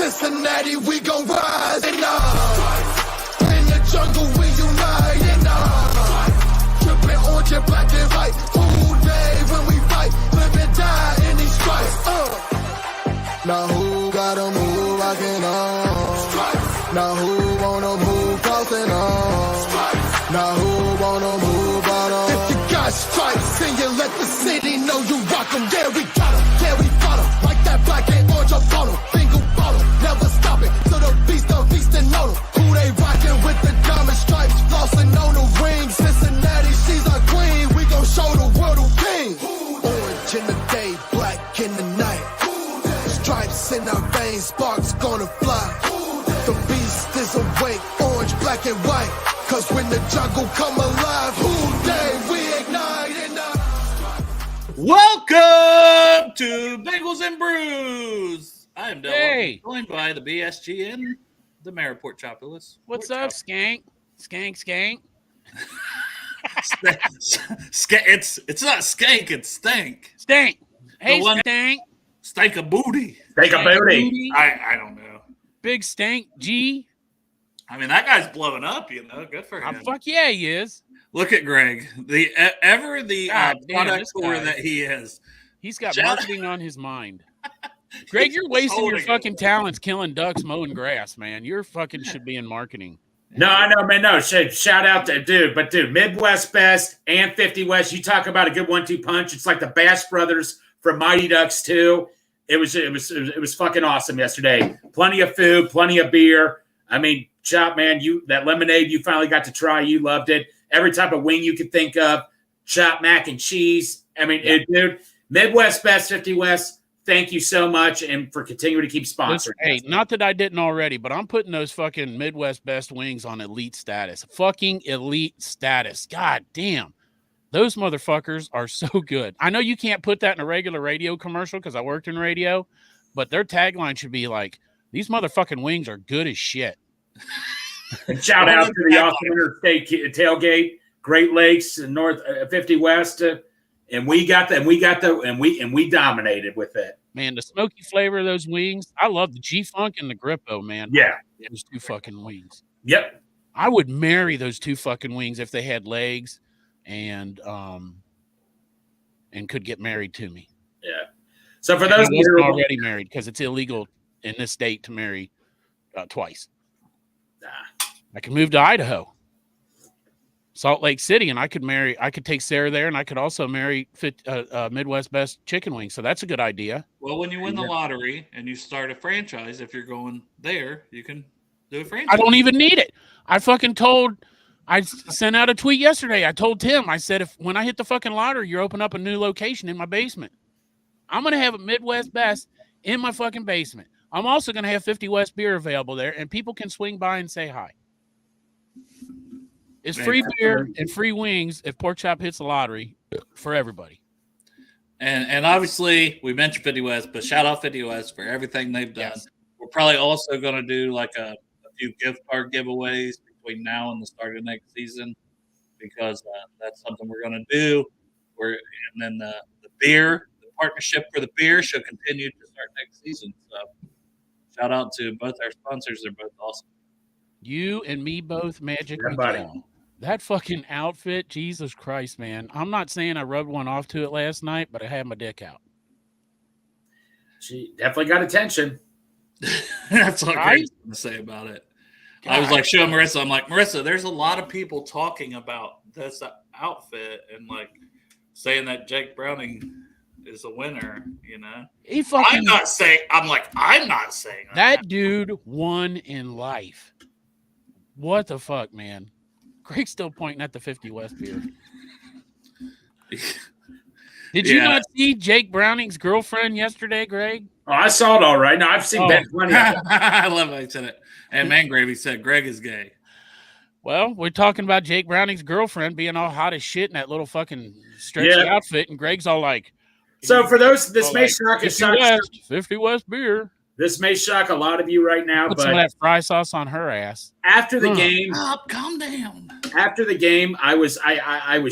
Cincinnati, we gon' rise and in the jungle, we unite and tripping orange and black and white. Whole day when we fight, live and die in these stripes. Now who gotta move, I can Now who wanna move, crossing Now who wanna move out on? If you got stripes and you let the city know you rock 'em, yeah, we got 'em, yeah, we fought 'em. Like that black and orange up on 'em, finger bottle, never stop it. So the feasting on 'em. Who they rockin' with the diamond stripes, flossing on the ring. Cincinnati, she's our queen, we gon' show the world who king. Orange in the day, black in the night. Stripes in our veins, sparks gonna fly. The beast is awake, orange, black and white. Cause when the jungle come alive, who day we ignite and Welcome to Bengals and Brews. I am Dell. Hey. Joined by the BSG and the Mayor Port Chopulus. What's up, Skank? Skank. It's not skank, it's stank. Stank. Hey, one- Stank. Stank a booty. Take a booty. I don't know. Big Stank G. I mean, that guy's blowing up, Good for him. Fuck yeah, he is. Look at Greg. The God damn, product this tour guy. that he is. He's got Shout- marketing on his mind. Greg, you're wasting your fucking talents killing ducks, mowing grass, man. You're fucking should be in marketing. No, I know, man. No, shout out to dude, but dude, Midwest Best and 50 West. You talk about a good 1-2 punch. It's like the Bash Brothers from Mighty Ducks 2. It was fucking awesome yesterday. Plenty of food, plenty of beer. I mean, Chop, man, that lemonade you finally got to try, you loved it. Every type of wing you could think of, Chop mac and cheese. I mean, dude, Midwest Best 50 West. Thank you so much, and for continuing to keep sponsoring. Hey, not that I didn't already, but I'm putting those fucking Midwest Best wings on elite status. Fucking elite status. God damn. Those motherfuckers are so good. I know you can't put that in a regular radio commercial because I worked in radio, but their tagline should be like, these motherfucking wings are good as shit. And shout out to the Austin Interstate Tailgate, Great Lakes, and North 50 West, and we dominated with it. Man, the smoky flavor of those wings. I love the G-Funk and the Grippo, man. Yeah. Those two fucking wings. Yep. I would marry those two fucking wings if they had legs and could get married to me. Yeah. So for those who are already married, because it's illegal in this state to marry twice. I could move to Idaho, Salt Lake City, and I could take Sarah there, and I could also marry Midwest Best chicken wings. So that's a good idea. Well, when you win the lottery and you start a franchise, if you're going there, you can do a franchise. I don't even need it. I sent out a tweet yesterday. I told Tim, I said, when I hit the fucking lottery, you're opening up a new location in my basement. I'm going to have a Midwest Best in my fucking basement. I'm also going to have 50 West beer available there, and people can swing by and say hi. It's free beer and free wings if Pork Chop hits the lottery for everybody. And obviously, we mentioned 50 West, but shout out 50 West for everything they've done. Yes. We're probably also going to do like a few gift card giveaways between now and the start of next season, because that's something we're going to do. And then the partnership for the beer should continue to start next season. So shout out to both our sponsors. They're both awesome. You and me both, Magic Everybody. Miguel. That fucking outfit, Jesus Christ, man. I'm not saying I rubbed one off to it last night, but I had my dick out. She definitely got attention. That's what I was going to say about it. God. I was like showing Marissa. I'm like, Marissa, there's a lot of people talking about this outfit and like saying that Jake Browning is a winner, I'm not saying that dude won in life. What the fuck, man? Greg's still pointing at the 50 West beer. Did you not see Jake Browning's girlfriend yesterday, Greg? Oh, I saw it all right. Now I've seen Ben plenty of it. I love how he said it. And Mangravy said Greg is gay. Well, we're talking about Jake Browning's girlfriend being all hot as shit in that little fucking stretchy outfit, and Greg's all like, so for those, this may shock 50 West beer. This may shock a lot of you right now, Put but some of that fry sauce on her ass. After the game, calm down. After the game, I was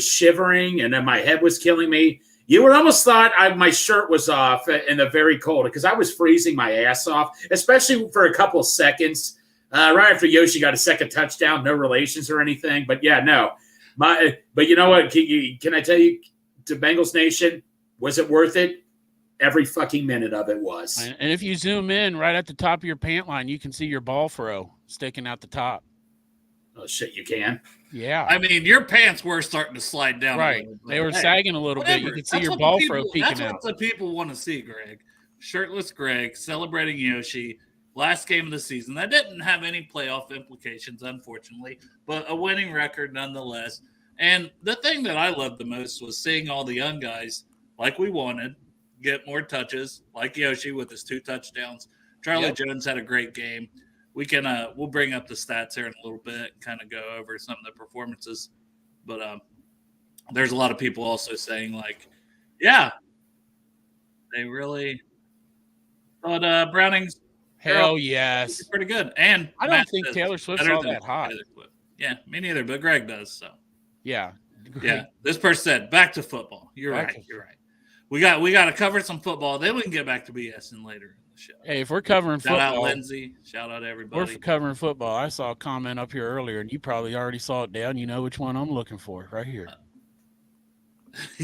shivering, and then my head was killing me. You would almost thought my shirt was off in the very cold because I was freezing my ass off, especially for a couple of seconds. Right after Yoshi got a second touchdown, no relations or anything. But yeah, no. But you know what? Can I tell you, to Bengals Nation, was it worth it? Every fucking minute of it was. And if you zoom in right at the top of your pant line, you can see your ball furrow sticking out the top. Oh, shit, you can? Yeah. I mean, your pants were starting to slide down. Right. They were sagging a little bit. You could see your ball furrow peeking out. That's what the people want to see, Greg. Shirtless Greg celebrating Yoshi. Last game of the season. That didn't have any playoff implications, unfortunately, but a winning record nonetheless. And the thing that I loved the most was seeing all the young guys, like we wanted, get more touches, like Yoshi with his 2 touchdowns. Charlie Jones had a great game. We can we'll bring up the stats here in a little bit, kind of go over some of the performances. But there's a lot of people also saying, like, yeah, they really thought Browning's hell yes, pretty good. And I don't think Taylor Swift's all that hot. Yeah, me neither, but Greg does. So yeah. Yeah. This person said, back to football. You're right. We got to cover some football. Then we can get back to BSing later in the show. Hey, if we're covering football, shout out Lindsay. Shout out everybody. We're covering football. I saw a comment up here earlier, and you probably already saw it down. You know which one I'm looking for right here.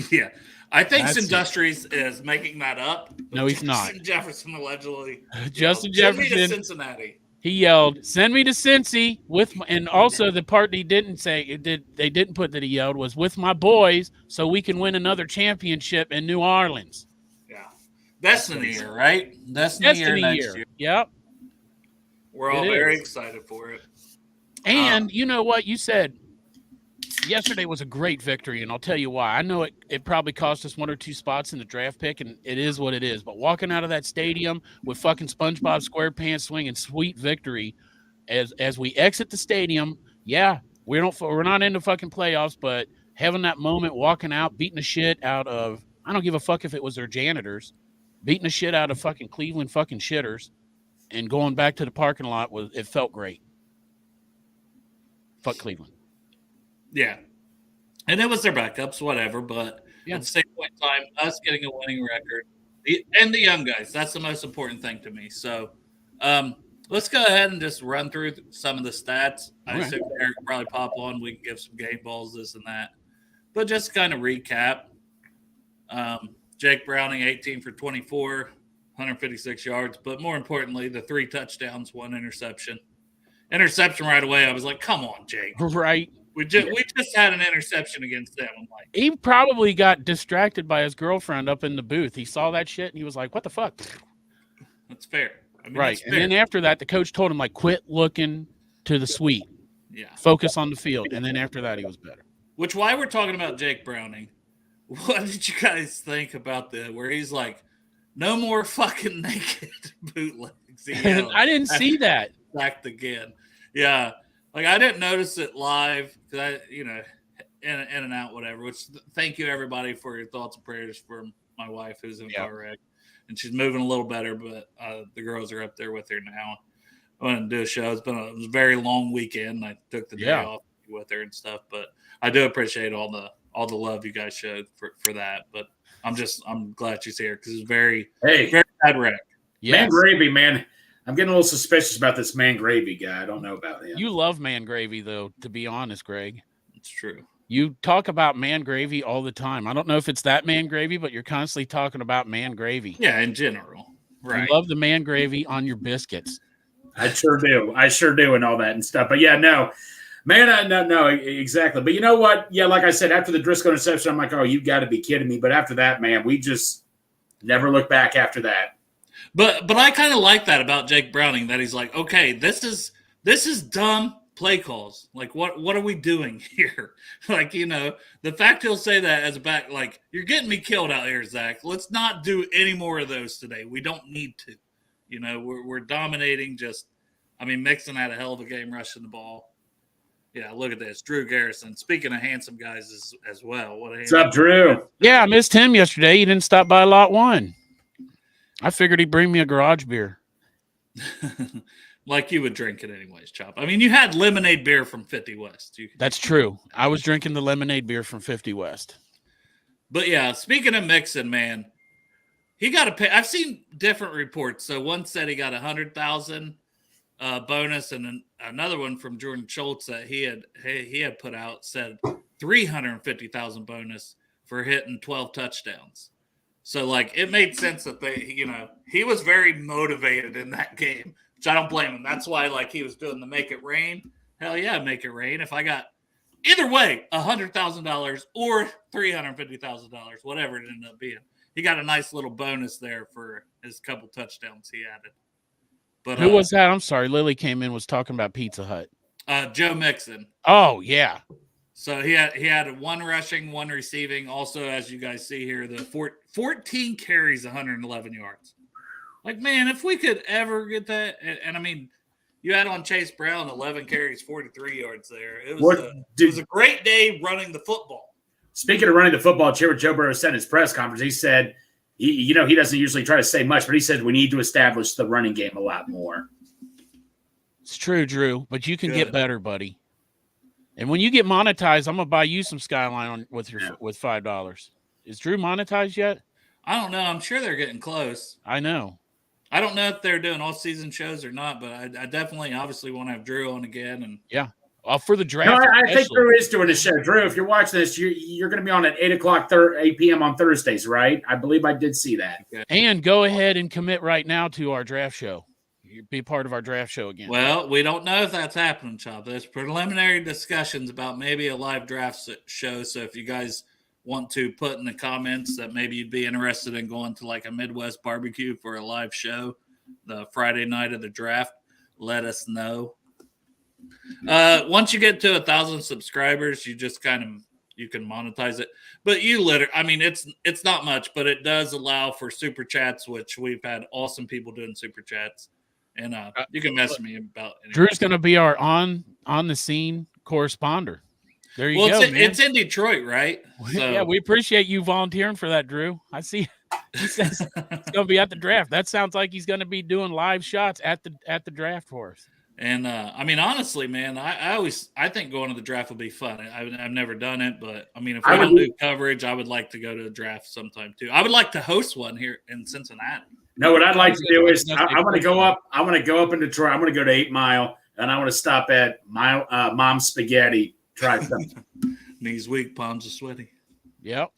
Yeah. I think Industries is making that up. No, he's not. Justin Jefferson allegedly. Justin Jefferson. Send me to Cincinnati. He yelled, "Send me to Cincy!" And also the part he didn't say, they didn't put that he yelled, was with my boys, so we can win another championship in New Orleans. Yeah, Destiny year, right? Destiny year next year. Yep. We're all very excited for it. And you know what you said? Yesterday was a great victory, and I'll tell you why. I know it probably cost us 1 or 2 spots in the draft pick, and it is what it is. But walking out of that stadium with fucking SpongeBob SquarePants swinging sweet victory as we exit the stadium, yeah, we're not in the fucking playoffs, but having that moment, walking out, beating the shit out of, I don't give a fuck if it was their janitors, beating the shit out of fucking Cleveland fucking shitters, and going back to the parking lot, it felt great. Fuck Cleveland. Yeah. And it was their backups, whatever. But at the same point in time, us getting a winning record and the young guys, that's the most important thing to me. So let's go ahead and just run through some of the stats. I assume Eric will probably pop on. We can give some game balls, this and that. But just kind of recap. Jake Browning, 18 for 24, 156 yards. But more importantly, the 3 touchdowns, 1 interception. Interception right away. I was like, come on, Jake. Right. We just had an interception against them. I'm like, he probably got distracted by his girlfriend up in the booth. He saw that shit and he was like, what the fuck? That's fair. I mean, right. And then after that, the coach told him, like, quit looking to the suite. Yeah. Focus on the field. And then after that, he was better. Which, why we're talking about Jake Browning, what did you guys think about where he's like, no more fucking naked bootlegs? I didn't see that. Backed again. Yeah. Like, I didn't notice it live because in and out, whatever. Which, thank you, everybody, for your thoughts and prayers for my wife who's in a car wreck. And she's moving a little better, but the girls are up there with her now. I went to do a show. It was a very long weekend. I took the day off with her and stuff. But I do appreciate all the love you guys showed for that. But I'm glad she's here because it's very bad wreck. Yes. Man Gravy, man. I'm getting a little suspicious about this Man Gravy guy. I don't know about him. You love Man Gravy, though, to be honest, Greg. It's true. You talk about Man Gravy all the time. I don't know if it's that Man Gravy, but you're constantly talking about Man Gravy. Yeah, in general. Right. You love the Man Gravy on your biscuits. I sure do, and all that and stuff. But yeah, no. Man, no, exactly. But you know what? Yeah, like I said, after the Driscoll interception, I'm like, oh, you got to be kidding me. But after that, man, we just never look back after that. But I kind of like that about Jake Browning, that he's like, okay, this is dumb play calls. Like, what are we doing here? Like, the fact he'll say that as a back, like, you're getting me killed out here, Zach. Let's not do any more of those today. We don't need to. We're dominating. Mixon had a hell of a game rushing the ball. Yeah, look at this. Drew Garrison. Speaking of handsome guys as well. What's up, Drew? Yeah, I missed him yesterday. He didn't stop by Lot 1. I figured he'd bring me a garage beer. Like you would drink it anyways, Chop. I mean, you had lemonade beer from 50 West. That's true. I was drinking the lemonade beer from 50 West. But yeah, speaking of Mixon, man, he got a pay. I've seen different reports. So one said he got 100,000 bonus, and then another one from Jordan Schultz that he had put out said 350,000 bonus for hitting 12 touchdowns. So like it made sense that he was very motivated in that game, which I don't blame him. That's why like he was doing the make it rain. Hell yeah, make it rain. If I got either way, $100,000 or $350,000, whatever it ended up being, he got a nice little bonus there for his couple touchdowns he added. But who was that? I'm sorry, Lily came in was talking about Pizza Hut. Joe Mixon. Oh yeah. So he had one rushing, one receiving. Also, as you guys see here, the 14 carries, 111 yards. Like, man, if we could ever get that, and I mean, you had on Chase Brown, 11 carries, 43 yards there. It was a great day running the football. Speaking of running the football, Joe Burrow said in his press conference, he said, he doesn't usually try to say much, but he said we need to establish the running game a lot more. It's true, Drew, but you can get better, buddy. And when you get monetized, I'm gonna buy you some Skyline with $5. Is Drew monetized yet? I don't know. I'm sure they're getting close. I know. I don't know if they're doing all season shows or not, but I definitely obviously want to have Drew on again. And yeah, for the draft. No, I think Drew is doing a show. Drew, if you're watching this, you're going to be on at 8 p.m. on Thursdays, right? I believe I did see that. Okay. And go ahead and commit right now to our draft show. Be part of our draft show again. Well, we don't know if that's happening, Chop. There's preliminary discussions about maybe a live draft show. So if you guys want to put in the comments that maybe you'd be interested in going to like a Midwest barbecue for a live show the Friday night of the draft, let us know. Once you get to 1,000 subscribers, you just you can monetize it. But it's not much, but it does allow for super chats, which we've had awesome people doing super chats. And you can message me about it. Drew's going to be our on the scene corresponder. There you go. It's in Detroit, right? So. Yeah, we appreciate you volunteering for that, Drew. I see. He says he's going to be at the draft. That sounds like he's going to be doing live shots at the draft for us. And honestly, man, I think going to the draft would be fun. I've never done it, but if we don't do coverage, I would like to go to a draft sometime too. I would like to host one here in Cincinnati. No, what I'd like to do is I want to go up. I want to go up in Detroit. I'm going to go to 8 Mile, and I want to stop at Mom's Spaghetti. Try something. Knees weak, palms are sweaty. Yep.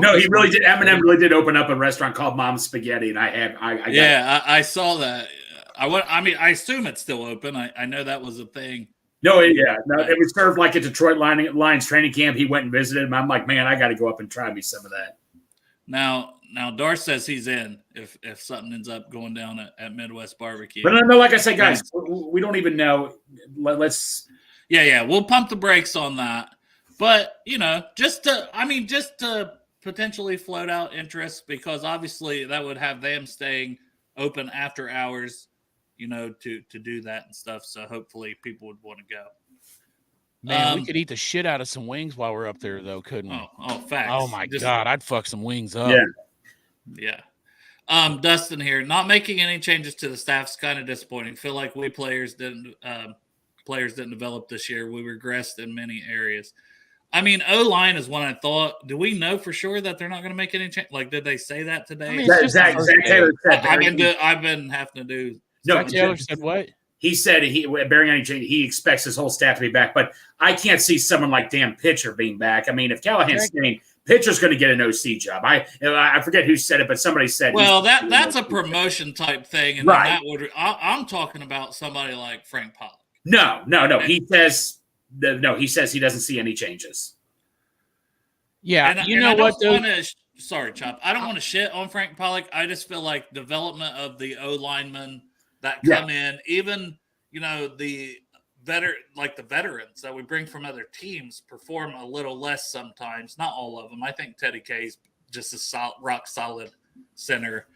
No, he really did. Eminem really did open up a restaurant called Mom's Spaghetti, and I saw that. I assume it's still open. I know that was a thing. No, it was served like a Detroit Lions training camp. He went and visited him. I'm like, man, I got to go up and try me some of that. Now Dar says he's in if something ends up going down at Midwest Barbecue. But no, like I said, guys, we don't even know. Let's. Yeah, we'll pump the brakes on that. But just to potentially float out interest, because obviously that would have them staying open after hours, to do that and stuff. So hopefully people would want to go. Man, we could eat the shit out of some wings while we're up there, though, couldn't we? Oh, facts. Oh my God, I'd fuck some wings up. Yeah. Dustin here, not making any changes to the staff's kind of disappointing. Feel like we players didn't develop this year. We regressed in many areas. O-line is one I thought. Do we know for sure that they're not going to make any change? Like, did they say that today? Zach Taylor said I've been having to do. No, Zach Taylor said what? He said bearing any change, he expects his whole staff to be back. But I can't see someone like Dan Pitcher being back. If Callahan's staying, Pitcher's going to get an OC job. I forget who said it, but somebody said. Well, that's a promotion type thing, and right. I'm talking about somebody like Frank Pollock. No. He says he doesn't see any changes. Yeah, sorry, Chop. I don't want to shit on Frank Pollock. I just feel like development of the O linemen that come in, even the veterans that we bring from other teams perform a little less sometimes. Not all of them. I think Teddy K's just a rock solid center.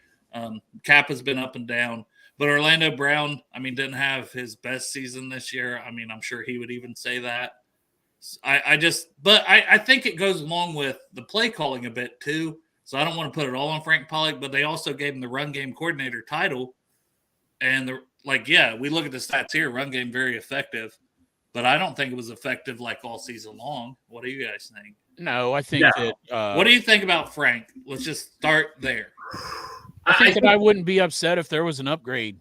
Cap has been up and down. But Orlando Brown, didn't have his best season this year. I'm sure he would even say that. I think it goes along with the play calling a bit too. So I don't want to put it all on Frank Pollock, but they also gave him the run game coordinator title. And we look at the stats here, run game very effective. but I don't think it was effective like all season long. What do you guys think? No, I think that. What do you think about Frank? Let's just start there. I think that I wouldn't be upset if there was an upgrade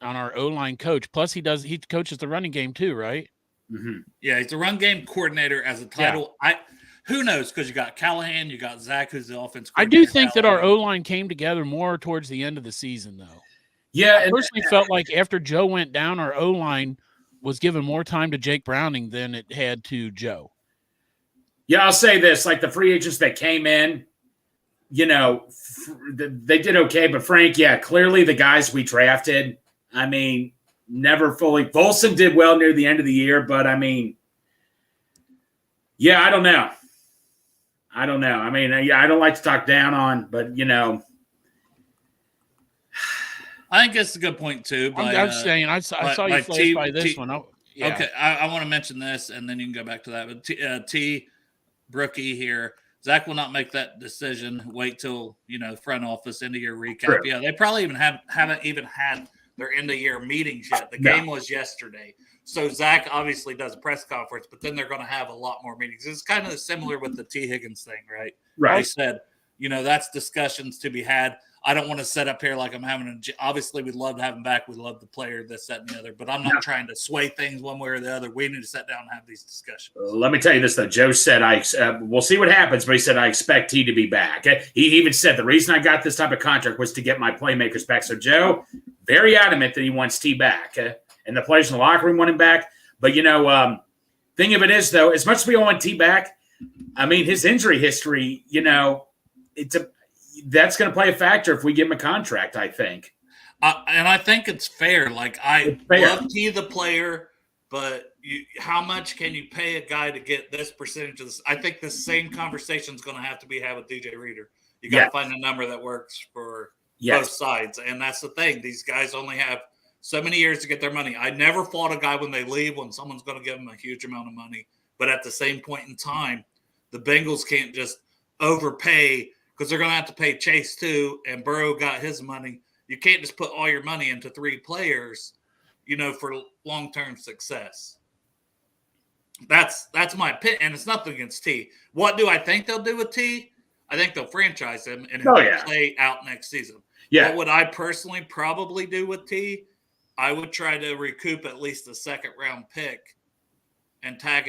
on our O-line coach. Plus, he coaches the running game too, right? Mm-hmm. Yeah, he's a run game coordinator as a title. Yeah. Who knows? Because you got Callahan, you got Zach, who's the offense. I do think that our O-line came together more towards the end of the season, though. Yeah, I personally felt like after Joe went down, our O-line was given more time to Jake Browning than it had to Joe. Yeah, I'll say this: like the free agents that came in, you know, they did okay. But Frank, yeah, clearly the guys we drafted, I mean, never fully. Volson did well near the end of the year, but I mean, yeah, I don't know. I mean, yeah, I don't like to talk down on, but you know, I think that's a good point too. But I'm saying I saw you flash by this one. Yeah. Okay, I want to mention this, and then you can go back to that. But T Brookie here, Zach will not make that decision. Wait till front office end of year recap. True. Yeah, they probably haven't even had their end of year meetings yet. The game was yesterday. So Zach obviously does a press conference, but then they're going to have a lot more meetings. It's kind of similar with the T. Higgins thing, right? Right. They said, that's discussions to be had. I don't want to set up here like I'm having obviously we'd love to have him back. We love the player, this, that, and the other, but I'm not trying to sway things one way or the other. We need to sit down and have these discussions. Let me tell you this, though. Joe said, we'll see what happens, but he said, I expect T to be back. He even said the reason I got this type of contract was to get my playmakers back. So Joe, very adamant that he wants T back. And the players in the locker room want him back. But, thing of it is, though, as much as we want T back, I mean, his injury history, that's going to play a factor if we give him a contract, I think. And I think it's fair. Like, love T the player, but how much can you pay a guy to get this percentage of this? I think the same conversation is going to have to be had with DJ Reader. You got to find a number that works for both sides. And that's the thing. These guys only have so many years to get their money. I never fault a guy when they leave, when someone's going to give them a huge amount of money. But at the same point in time, the Bengals can't just overpay because they're going to have to pay Chase too, and Burrow got his money. You can't just put all your money into 3 players, for long-term success. That's my opinion, and it's nothing against T. What do I think they'll do with T? I think they'll franchise him and he'll play out next season. Yeah. What would I personally probably do with T? I would try to recoup at least a second-round pick and tag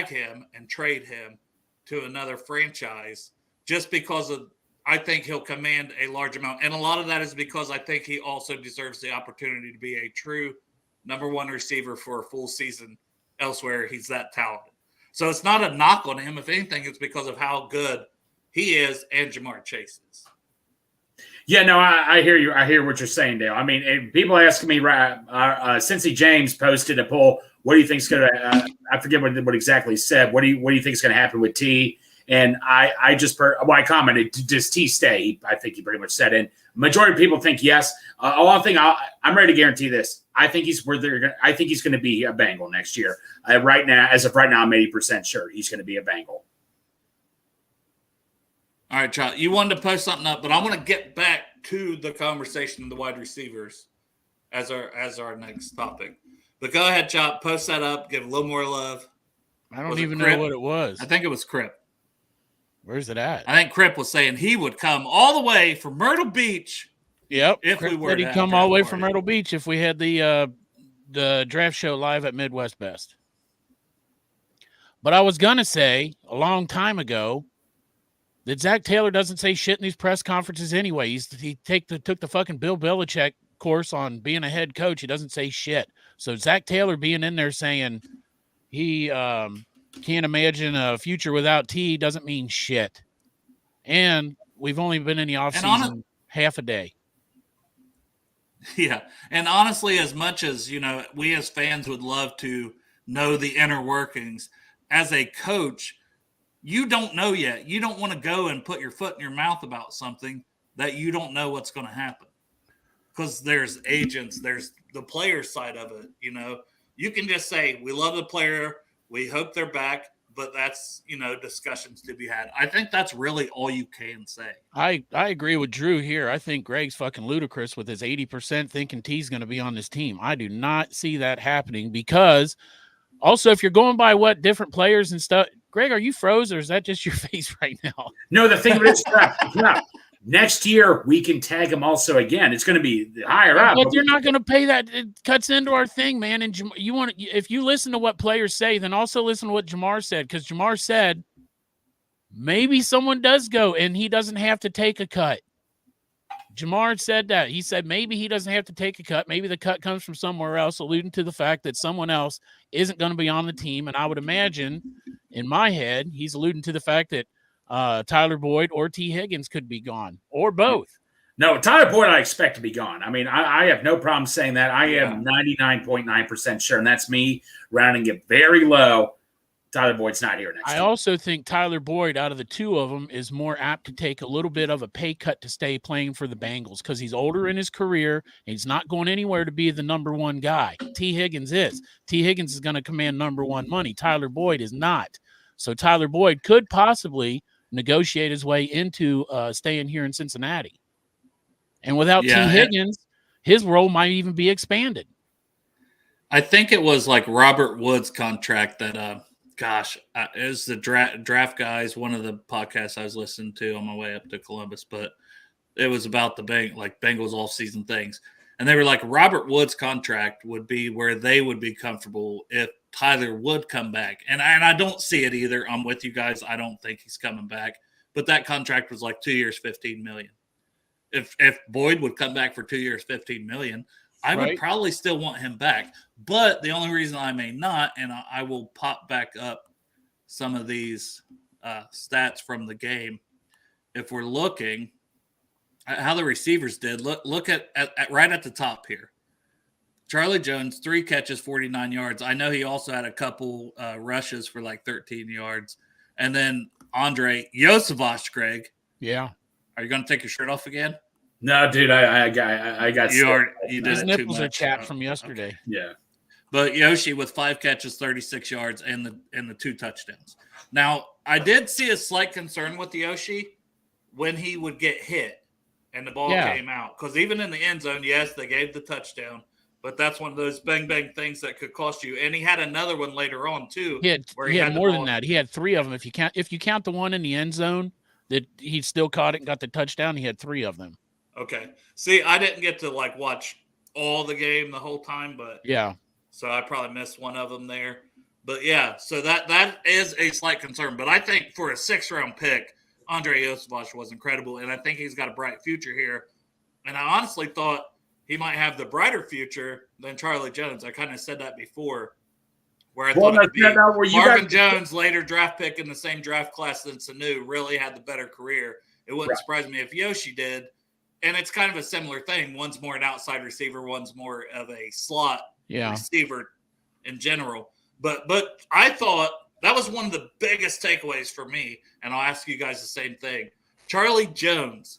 him and trade him to another franchise just because I think he'll command a large amount. And a lot of that is because I think he also deserves the opportunity to be a true number 1 receiver for a full season elsewhere. He's that talented. So it's not a knock on him. If anything, it's because of how good he is and Jamar Chase is. Yeah, no, I hear you. I hear what you're saying, Dale. I mean, people asking me, Cincy James posted a poll. What do you think is going to? I forget what exactly he said. What do you think is going to happen with T? And I commented, does T stay? I think he pretty much said it. Majority of people think yes. I'm ready to guarantee this. I think he's going to be a Bengal next year. Right now, as of right now, I'm 80% sure he's going to be a Bengal. All right, Charlie, you wanted to post something up, but I want to get back to the conversation of the wide receivers as our next topic. But go ahead, Chop, post that up, give a little more love. I don't even know what it was. I think it was Crip. Where's it at? I think Crip was saying he would come all the way from Myrtle Beach. Yep. If we were he'd come all the way from Myrtle Beach if we had the draft show live at Midwest Best. But I was gonna say a long time ago that Zach Taylor doesn't say shit in these press conferences anyway. He took the fucking Bill Belichick course on being a head coach. He doesn't say shit. So Zach Taylor being in there saying he can't imagine a future without T doesn't mean shit. And we've only been in the offseason half a day. Yeah. And honestly, as much as, we as fans would love to know the inner workings, as a coach, you don't know yet. You don't want to go and put your foot in your mouth about something that you don't know what's going to happen. Because there's agents, there's the player side of it. You can just say, we love the player. We hope they're back, but that's, discussions to be had. I think that's really all you can say. I agree with Drew here. I think Greg's fucking ludicrous with his 80% thinking T's going to be on this team. I do not see that happening because Also, if you're going by what different players and stuff, Greg, are you froze or is that just your face right now? No, the thing is, next year we can tag him also again. It's going to be higher up. But they're not going to pay that. It cuts into our thing, man. And you want to, if you listen to what players say, then also listen to what Jamar said, because Jamar said maybe someone does go and he doesn't have to take a cut. Jamar said that. He said maybe he doesn't have to take a cut. Maybe the cut comes from somewhere else, alluding to the fact that someone else isn't going to be on the team. And I would imagine, in my head, he's alluding to the fact that Tyler Boyd or T. Higgins could be gone, or both. No, Tyler Boyd I expect to be gone. I mean, I have no problem saying that. I am 99.9% sure, and that's me rounding it very low. Tyler Boyd's not here next I year. also think Tyler Boyd, out of the two of them, is more apt to take a little bit of a pay cut to stay playing for the Bengals because he's older in his career and he's not going anywhere to be the number one guy. T. Higgins is. T. Higgins is going to command number one money. Tyler Boyd is not. So Tyler Boyd could possibly negotiate his way into staying here in Cincinnati. And without T. Higgins, his role might even be expanded. I think it was like Robert Wood's contract that it was the draft guys, one of the podcasts I was listening to on my way up to Columbus, but it was about the Bengals off-season things. And they were like, Robert Wood's contract would be where they would be comfortable if Tyler would come back. And I don't see it either. I'm with you guys. I don't think he's coming back. But that contract was like 2 years, $15 million. If Boyd would come back for 2 years, $15 million, I would probably still want him back. But the only reason I may not, and I will pop back up some of these stats from the game. If we're looking at how the receivers did, look at right at the top here. Charlie Jones, 3 catches, 49 yards. I know he also had a couple rushes for like 13 yards. And then Andre Yosevich, Greg. Yeah. Are you going to take your shirt off again? No, dude, I got you did his it nipples too are much. chapped from yesterday. Okay. Yeah. But Yoshi with 5 catches, 36 yards, and the 2 touchdowns. Now, I did see a slight concern with Yoshi when he would get hit and the ball came out. Because even in the end zone, yes, they gave the touchdown, but that's one of those bang things that could cost you. And he had another one later on too. He had more than that. He had 3 of them. If you count the one in the end zone that he still caught it and got the touchdown, he had 3 of them. Okay. See, I didn't get to watch all the game the whole time, but yeah. So I probably missed one of them there. But yeah, so that is a slight concern. But I think for a 6th-round pick, Andre Yosevich was incredible, and I think he's got a bright future here. And I honestly thought he might have the brighter future than Charlie Jones. I kind of said that before, where I thought it would be Marvin Jones, later draft pick in the same draft class than Sanu, really had the better career. It wouldn't surprise me if Yoshi did. And it's kind of a similar thing. One's more an outside receiver, one's more of a slot receiver in general. But I thought that was one of the biggest takeaways for me, and I'll ask you guys the same thing. Charlie Jones,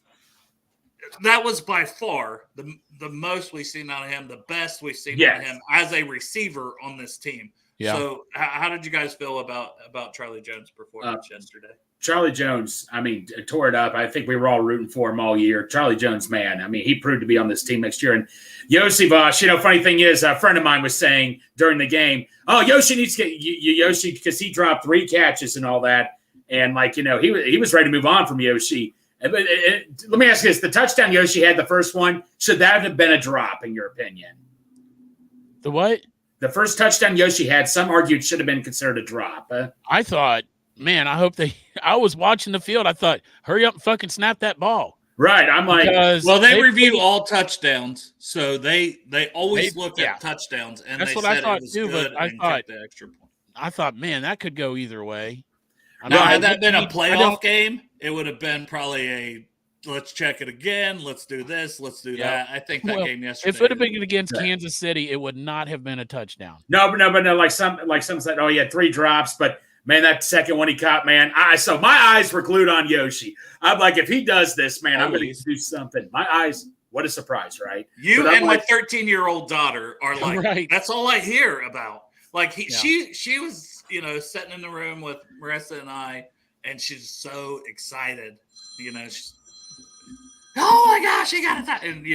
that was by far the most we've seen out of him, the best we've seen out of him as a receiver on this team. Yeah. So how did you guys feel about Charlie Jones' performance yesterday? Charlie Jones, I mean, tore it up. I think we were all rooting for him all year. Charlie Jones, man, I mean, he proved to be on this team next year. And Yosevich, funny thing is, a friend of mine was saying during the game, oh, Yoshi needs to get Yoshi because he dropped 3 catches and all that. And, he was ready to move on from Yoshi. Let me ask you this. The touchdown Yoshi had, the first one, should that have been a drop, in your opinion? The what? The first touchdown Yoshi had, some argued should have been considered a drop. I thought, man, I was watching the field. I thought, hurry up and fucking snap that ball. Right. I'm like, they review all touchdowns. So they always look at touchdowns. And that's what I thought too, but I thought the extra point. I thought, man, that could go either way. Had that been a playoff game, it would have been probably a let's check it again. Let's do this. Let's do that. I think that game yesterday. If it had been against Kansas City, it would not have been a touchdown. No. Like some said, oh, he had 3 drops, but man, that second one he caught, man. So my eyes were glued on Yoshi. I'm like, if he does this, man, I'm going to do something. My eyes, what a surprise, right? You and my 13-year-old daughter are like, that's all I hear about. Like she was, sitting in the room with Marissa and I, and she's so excited. oh my gosh, he got it. And,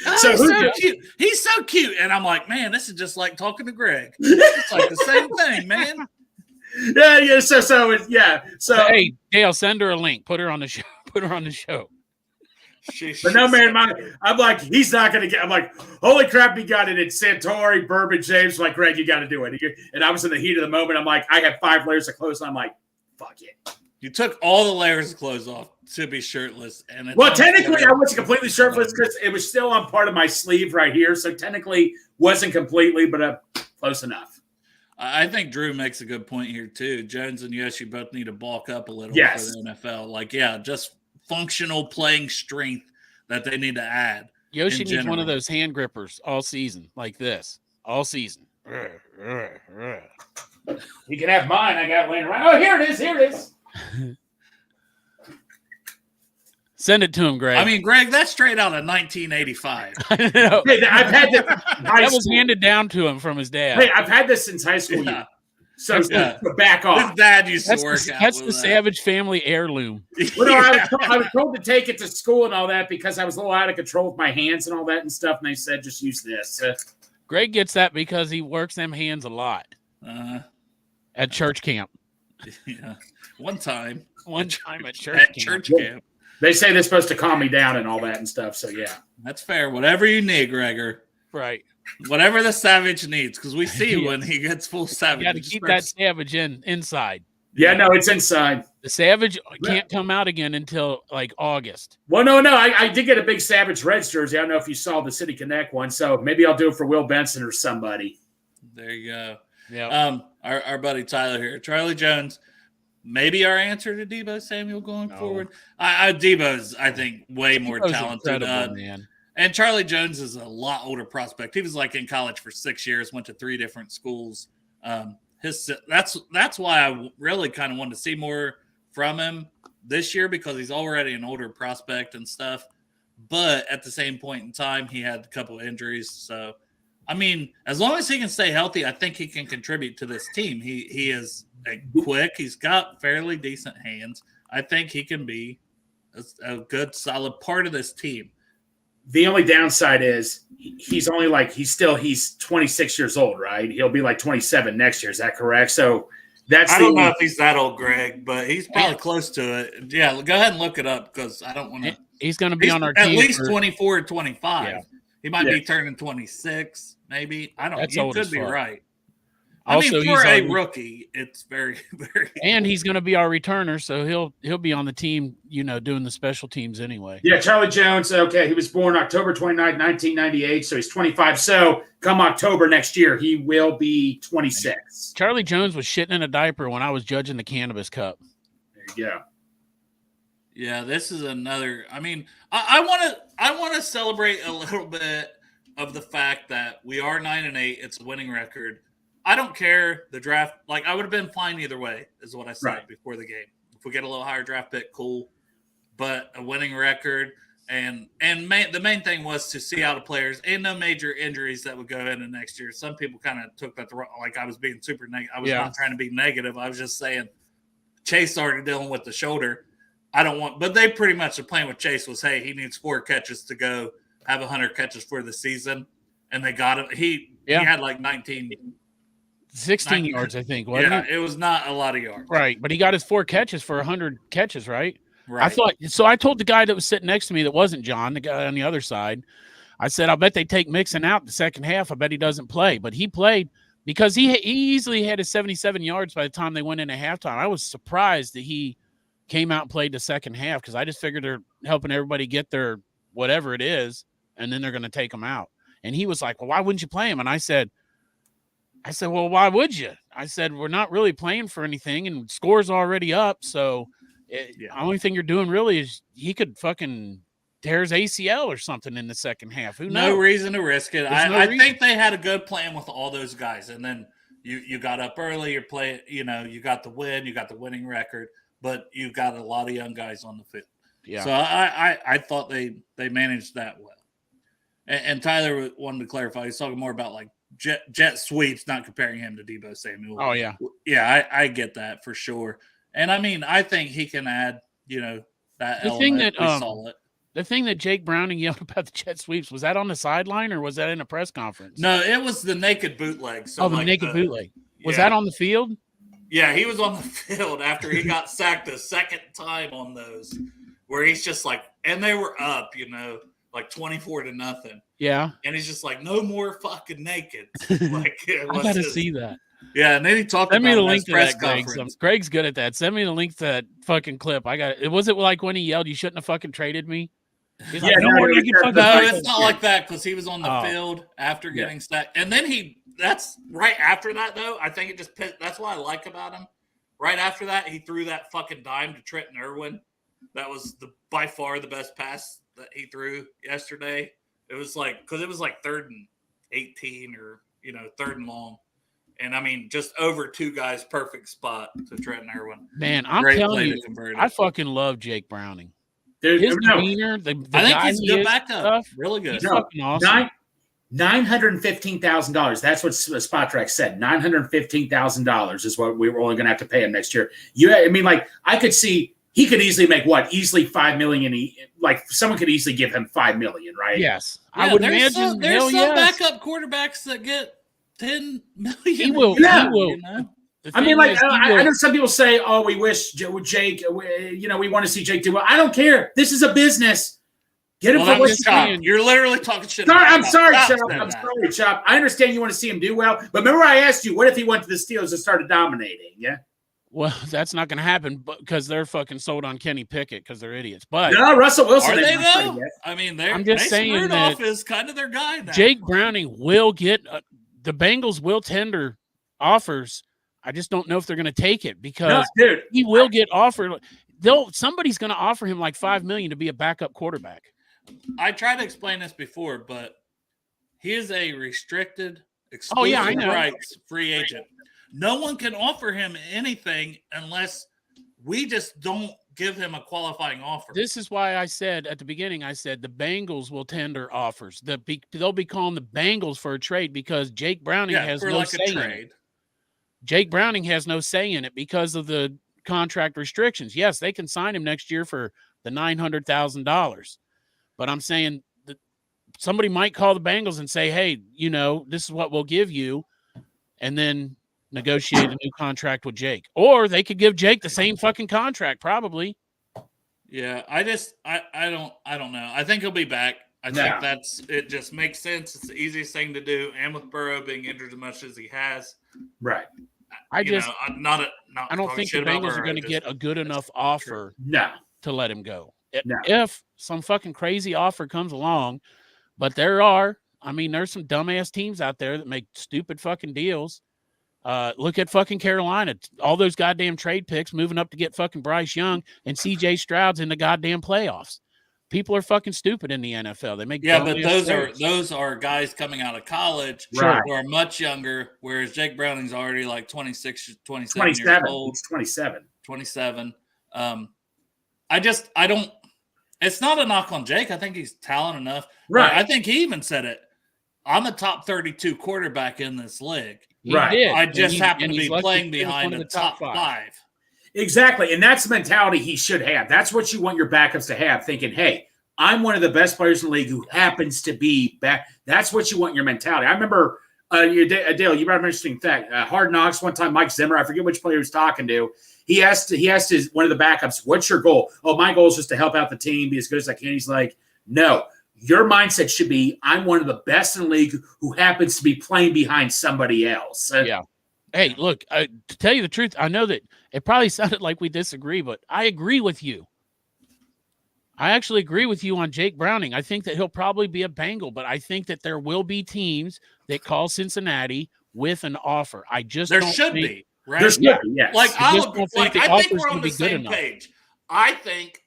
oh, So he's who- so cute. He's so cute. And I'm like, man, this is just like talking to Greg. It's like the same thing, man. Yeah. So Hey, Dale, send her a link. Put her on the show. Put her on the show. But no, man, I'm like, he's not going to get. I'm like, holy crap, he got it in Santori, Bourbon, James. Like, Greg, you got to do it. And I was in the heat of the moment. I'm like, I have 5 layers of clothes. And I'm like, fuck it. You took all the layers of clothes off to be shirtless. And Well, technically, I wasn't completely shirtless because it was still on part of my sleeve right here. So technically, wasn't completely, but close enough. I think Drew makes a good point here, too. Jones and Yoshi both need to bulk up a little for the NFL. Like, just functional playing strength that they need to add. Yoshi needs one of those hand grippers all season, like this, all season. You can have mine. I got laying around. Oh, here it is. Send it to him, Greg. I mean, Greg, that's straight out of 1985. I know. Hey, I've had this. That was handed down to him from his dad. Hey, I've had this since high school. Yeah. So back off. His dad used to work out. That's the Savage family heirloom. Well, no, I was told to take it to school and all that because I was a little out of control with my hands and all that and stuff. And they said, just use this. Greg gets that because he works them hands a lot at church camp. Yeah. One time at church camp. They say they're supposed to calm me down and all that and stuff. So, yeah. That's fair. Whatever you need, Gregor. Right. Whatever the Savage needs, because we see when he gets full Savage. You got to keep that Savage inside. Yeah, no, it's inside. The Savage can't come out again until like August. Well, no. I did get a big Savage Reds jersey. I don't know if you saw the City Connect one. So maybe I'll do it for Will Benson or somebody. There you go. Yeah. Our buddy Tyler here. Charlie Jones, maybe our answer to Deebo Samuel going forward. Debo's, I think, way more talented. Man. And Charlie Jones is a lot older prospect. He was like in college for 6 years, went to 3 different schools. That's why I really kind of wanted to see more from him this year because he's already an older prospect and stuff. But at the same point in time, he had a couple of injuries. So, I mean, as long as he can stay healthy, I think he can contribute to this team. He is quick. He's got fairly decent hands. I think he can be a good, solid part of this team. The only downside is he's 26 years old, right? He'll be like 27 next year. Is that correct? So I don't know if he's that old, Greg, but he's probably close to it. Yeah, go ahead and look it up because I don't want to. He's going to be on our team. At least 24 or 25. Yeah. He might be turning 26, maybe. I don't know. You could be right. Also, for a rookie, it's very, very. And he's going to be our returner, so he'll be on the team, doing the special teams anyway. Yeah, Charlie Jones. Okay, he was born October 29, 1998, so he's 25. So come October next year, he will be 26. Charlie Jones was shitting in a diaper when I was judging the Cannabis Cup. There you go. Yeah, this is another. I mean, I want to celebrate a little bit of the fact that we are 9-8. It's a winning record. I don't care the draft. Like, I would have been fine either way, is what I said before the game. If we get a little higher draft pick, cool. But a winning record, and the main thing was to see out the players and no major injuries that would go into next year. Some people kind of took that like I was being super negative. I was not trying to be negative. I was just saying Chase started dealing with the shoulder. But they pretty much the plan with Chase was, hey, he needs 4 catches to go have 100 catches for the season, and they got him. He had like 16 yards, I think. Wasn't it? It was not a lot of yards. Right, but he got his 4 catches for 100 catches, right? Right. I thought so. I told the guy that was sitting next to me that wasn't John, the guy on the other side. I said, "I'll bet they take Mixon out the second half. I bet he doesn't play." But he played because he easily had his 77 yards by the time they went into halftime. I was surprised that he came out and played the second half because I just figured they're helping everybody get their whatever it is, and then they're going to take him out. And he was like, "Well, why wouldn't you play him?" And I said, "Well, why would you?" I said, "We're not really playing for anything, and score's already up. So the only thing you're doing really is he could fucking tear his ACL or something in the second half. Who knows? No reason to risk it. I think they had a good plan with all those guys, and then you got up early. You're playing. You got the win. You got the winning record, but you got a lot of young guys on the field. Yeah. So I thought they managed that well. And Tyler wanted to clarify. He's talking more about like jet sweeps, not comparing him to Deebo Samuel. Oh, yeah. Yeah, I get that for sure. And, I mean, I think he can add, that the element. Thing that, we saw it. The thing that Jake Browning yelled about the jet sweeps, was that on the sideline or was that in a press conference? No, it was the naked bootleg. So the like naked bootleg. Was yeah. that on the field? Yeah, he was on the field after he got sacked the second time on those, where he's just like, and they were up, like 24-0. Yeah. And he's just like, no more fucking naked. Like, I got to see that. Yeah, and then he talked Send about me the it link to press that, Greg. conference. Greg's good at that. Send me the link to that fucking clip. I got it. Was it like when he yelled, "You shouldn't have fucking traded me"? He's like, No, it's not like that because he was on the field after getting sacked. And then that's right after that, though. I think it just that's what I like about him. Right after that, he threw that fucking dime to Trenton Irwin. That was by far the best pass that he threw yesterday. It was like, because it was like 3rd and 18 or, 3rd and long. And I mean, just over two guys, perfect spot to Trenton Irwin. Man, I'm telling you, I fucking love Jake Browning. Dude, his demeanor, the I think guy he's a good backup. Stuff, really good. He's fucking awesome. $915,000. That's what Spotrac said. $915,000 is what we were only going to have to pay him next year. I could see he could easily make easily $5 million. Like someone could easily give him $5 million, right? Yes, yeah, I would imagine. There's some backup quarquarterbers that get $10 million. He will. Yeah. He will. I mean, I know some people say, "Oh, we wish Jake. We want to see Jake do well." I don't care. This is a business. Get him for what you're literally talking shit. I'm sorry, Chop. I understand you want to see him do well, but remember I asked you, what if he went to the Steelers and started dominating? Yeah. Well, that's not going to happen because they're fucking sold on Kenny Pickett because they're idiots. But no, Russell Wilson. Are they though? I mean, I'm just saying Rudolph is kind of their guy now. Jake Browning will get the Bengals will tender offers. I just don't know if they're going to take it because he will get offered. Somebody's going to offer him like $5 million to be a backup quarterback. I tried to explain this before, but he is a restricted, exclusive rights free agent. No one can offer him anything unless we just don't give him a qualifying offer. This is why I said at the beginning, the Bengals will tender offers. They'll be calling the Bengals for a trade because Jake Browning has no say in it. Jake Browning has no say in it because of the contract restrictions. Yes, they can sign him next year for the $900,000. But I'm saying that somebody might call the Bengals and say, hey, this is what we'll give you, and then negotiate a new contract with Jake. Or they could give Jake the same fucking contract, probably. Yeah, I don't know. I think he'll be back. I think it just makes sense. It's the easiest thing to do. And with Burrow being injured as much as he has. Right. I don't think the Bengals are going to get a good enough offer to let him go. If some fucking crazy offer comes along, but there's some dumbass teams out there that make stupid fucking deals. Look at fucking Carolina. All those goddamn trade picks moving up to get fucking Bryce Young and CJ Stroud's in the goddamn playoffs. People are fucking stupid in the NFL. They make but those are guys coming out of college who are much younger, whereas Jake Browning's already like 26, 27 years old. He's 27. It's not a knock on Jake. I think he's talented enough. Right. I think he even said it. I'm a top 32 quarterback in this league. Right. I just happen to be playing behind the top five. Exactly. And that's the mentality he should have. That's what you want your backups to have, thinking, hey, I'm one of the best players in the league who happens to be back. That's what you want your mentality. I remember, Dale, you brought up an interesting fact. Hard Knocks, one time, Mike Zimmer, I forget which player he was talking to. He asked one of the backups, what's your goal? Oh, my goal is just to help out the team, be as good as I can. He's like, no, your mindset should be, I'm one of the best in the league who happens to be playing behind somebody else. Yeah. Hey, look, to tell you the truth, I know that it probably sounded like we disagree, but I agree with you. I actually agree with you on Jake Browning. I think that he'll probably be a Bengal, but I think that there will be teams that call Cincinnati with an offer. There should be, right? There should be, yes. I think we're on the same page. I think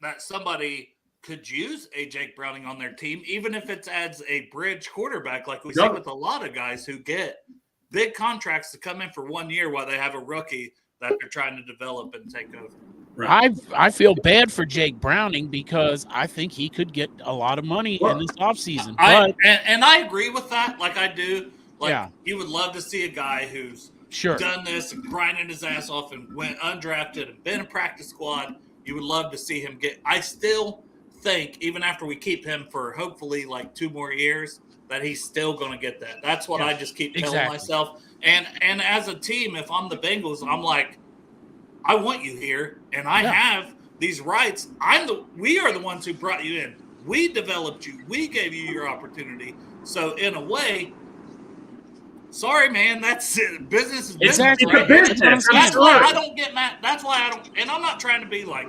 that somebody could use a Jake Browning on their team, even if it adds a bridge quarterback, like we see with a lot of guys who get big contracts to come in for 1 year while they have a rookie that they're trying to develop and take over. Right. I feel bad for Jake Browning because I think he could get a lot of money in this offseason. And I agree with that. Like I do. You would love to see a guy who's done this and grinding his ass off and went undrafted and been a practice squad. You would love to see him I still think, even after we keep him for hopefully like 2 more years, that he's still going to get that. That's what I just keep telling myself. And as a team, if I'm the Bengals, I'm like, I want you here, and I have these rights. We are the ones who brought you in. We developed you. We gave you your opportunity. So in a way, sorry, man, that's it. Business is business. It's a business. That's why I don't get mad. That's why I don't. And I'm not trying to be like.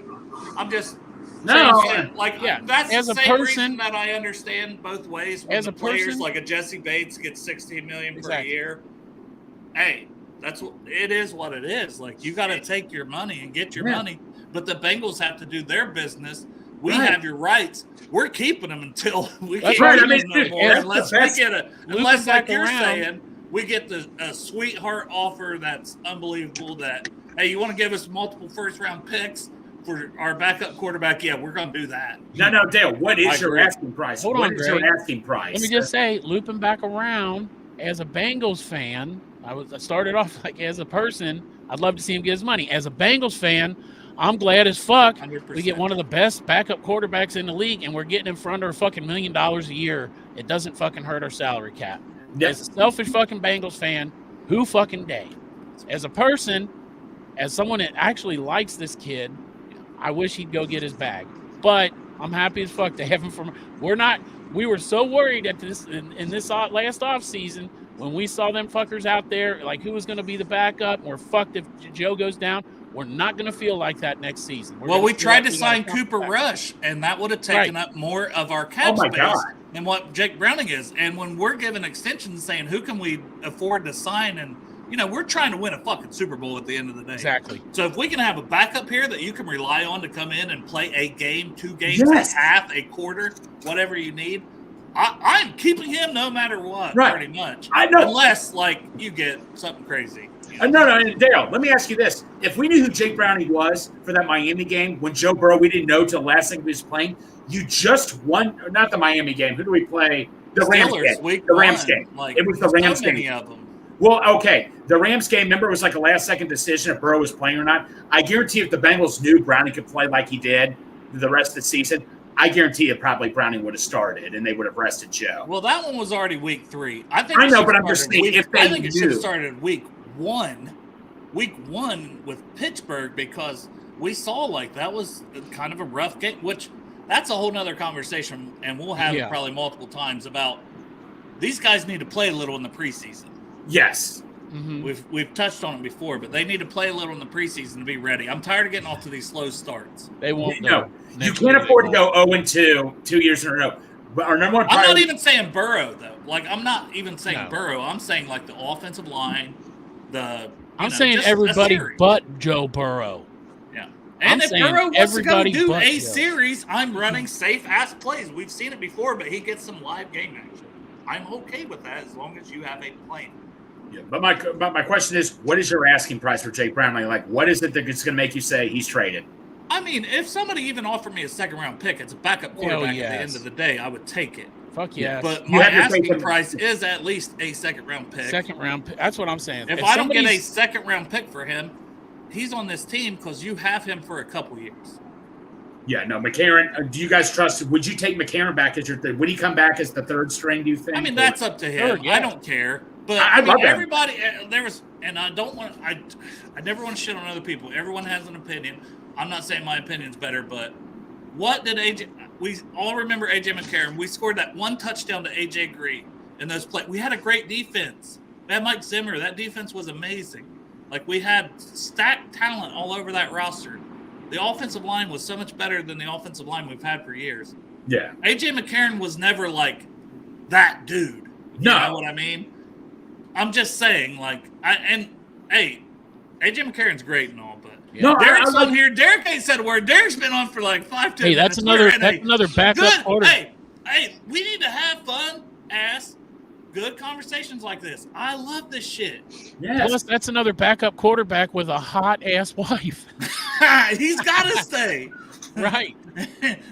I'm just. That's as the a same person, reason that I understand both ways. When as the a players person, like a Jesse Bates gets $16 million per year. Hey, that's what it is. What it is. Like, you got to take your money and get your money. But the Bengals have to do their business. We have your rights. We're keeping them until we can't keep them no more. Unless like you're saying, we get a sweetheart offer that's unbelievable. That, hey, you want to give us multiple first-round picks for our backup quarterback? Yeah, we're going to do that. No, Dale, what is your asking price? What is your asking price? Let me just say, looping back around, as a Bengals fan, I started off like as a person, I'd love to see him get his money. As a Bengals fan, I'm glad as fuck 100%. We get one of the best backup quarterbacks in the league, and we're getting him for under $1 million a year. It doesn't fucking hurt our salary cap. As a selfish fucking Bengals fan, who fucking day? As a person, as someone that actually likes this kid, I wish he'd go get his bag. But I'm happy as fuck to have him from. We were so worried at this in this last off season when we saw them fuckers out there, like who was going to be the backup. We're fucked if Joe goes down. We're not going to feel like that next season. We tried to sign Cooper Rush, and that would have taken up more of our cap space than what Jake Browning is. And when we're giving extensions saying, who can we afford to sign? And, we're trying to win a fucking Super Bowl at the end of the day. Exactly. So if we can have a backup here that you can rely on to come in and play a game, 2 games, a half, a quarter, whatever you need, I'm keeping him no matter what, pretty much. I know. Unless, you get something crazy. No, Dale, let me ask you this. If we knew who Jake Browning was for that Miami game, when Joe Burrow, we didn't know till the last thing he was playing, you just won, not the Miami game. Who do we play? The Rams game. The Rams game. It was the Rams game. Of them. Well, okay. The Rams game, remember, it was like a last-second decision if Burrow was playing or not. I guarantee if the Bengals knew Browning could play like he did the rest of the season, I guarantee you probably Browning would have started and they would have rested Joe. Well, that one was already week 3. I know, but I'm just saying if they knew. I think it should have started week 1 with Pittsburgh, because we saw that was kind of a rough game, which that's a whole nother conversation, and we'll have it probably multiple times about these guys need to play a little in the preseason. Yes. Mm-hmm. We've touched on it before, but they need to play a little in the preseason to be ready. I'm tired of getting off to these slow starts. They won't. No, you can't afford to go 0-2 2 years in a row. But our number one I'm not even saying Burrow though. I'm not even saying Burrow. I'm saying the offensive line. I'm saying everybody but Joe Burrow. Yeah, and if Burrow wants to go do a series, I'm running safe ass plays. We've seen it before, but he gets some live game action. I'm okay with that as long as you have a plan. Yeah, but my question is, what is your asking price for Jake Browning? What is it that's going to make you say he's traded? I mean, if somebody even offered me a second-round pick, it's a backup quarterback at the end of the day, I would take it. Fuck yeah. But my asking price is at least a second-round pick. Second-round pick. That's what I'm saying. If I don't get a second-round pick for him, he's on this team because you have him for a couple years. Yeah, no, McCarron, do you guys trust? Would you take McCarron back as would he come back as the third string, do you think? I mean, that's up to him. I don't care. But I mean, love everybody, and I don't want, I never want to shit on other people. Everyone has an opinion. I'm not saying my opinion's better, but what did we all remember AJ McCarron. We scored that one touchdown to AJ Green in those plays. We had a great defense. We had Mike Zimmer. That defense was amazing. We had stacked talent all over that roster. The offensive line was so much better than the offensive line we've had for years. Yeah. AJ McCarron was never that dude. You know what I mean? I'm just saying, AJ McCarron's great and all, but Derek's on here. Derek ain't said a word. Derek's been on for 5 minutes. Hey, that's another backup order. Hey, we need to have fun, good conversations like this. I love this shit. Yes. Plus, that's another backup quarterback with a hot ass wife. He's got to stay. Right.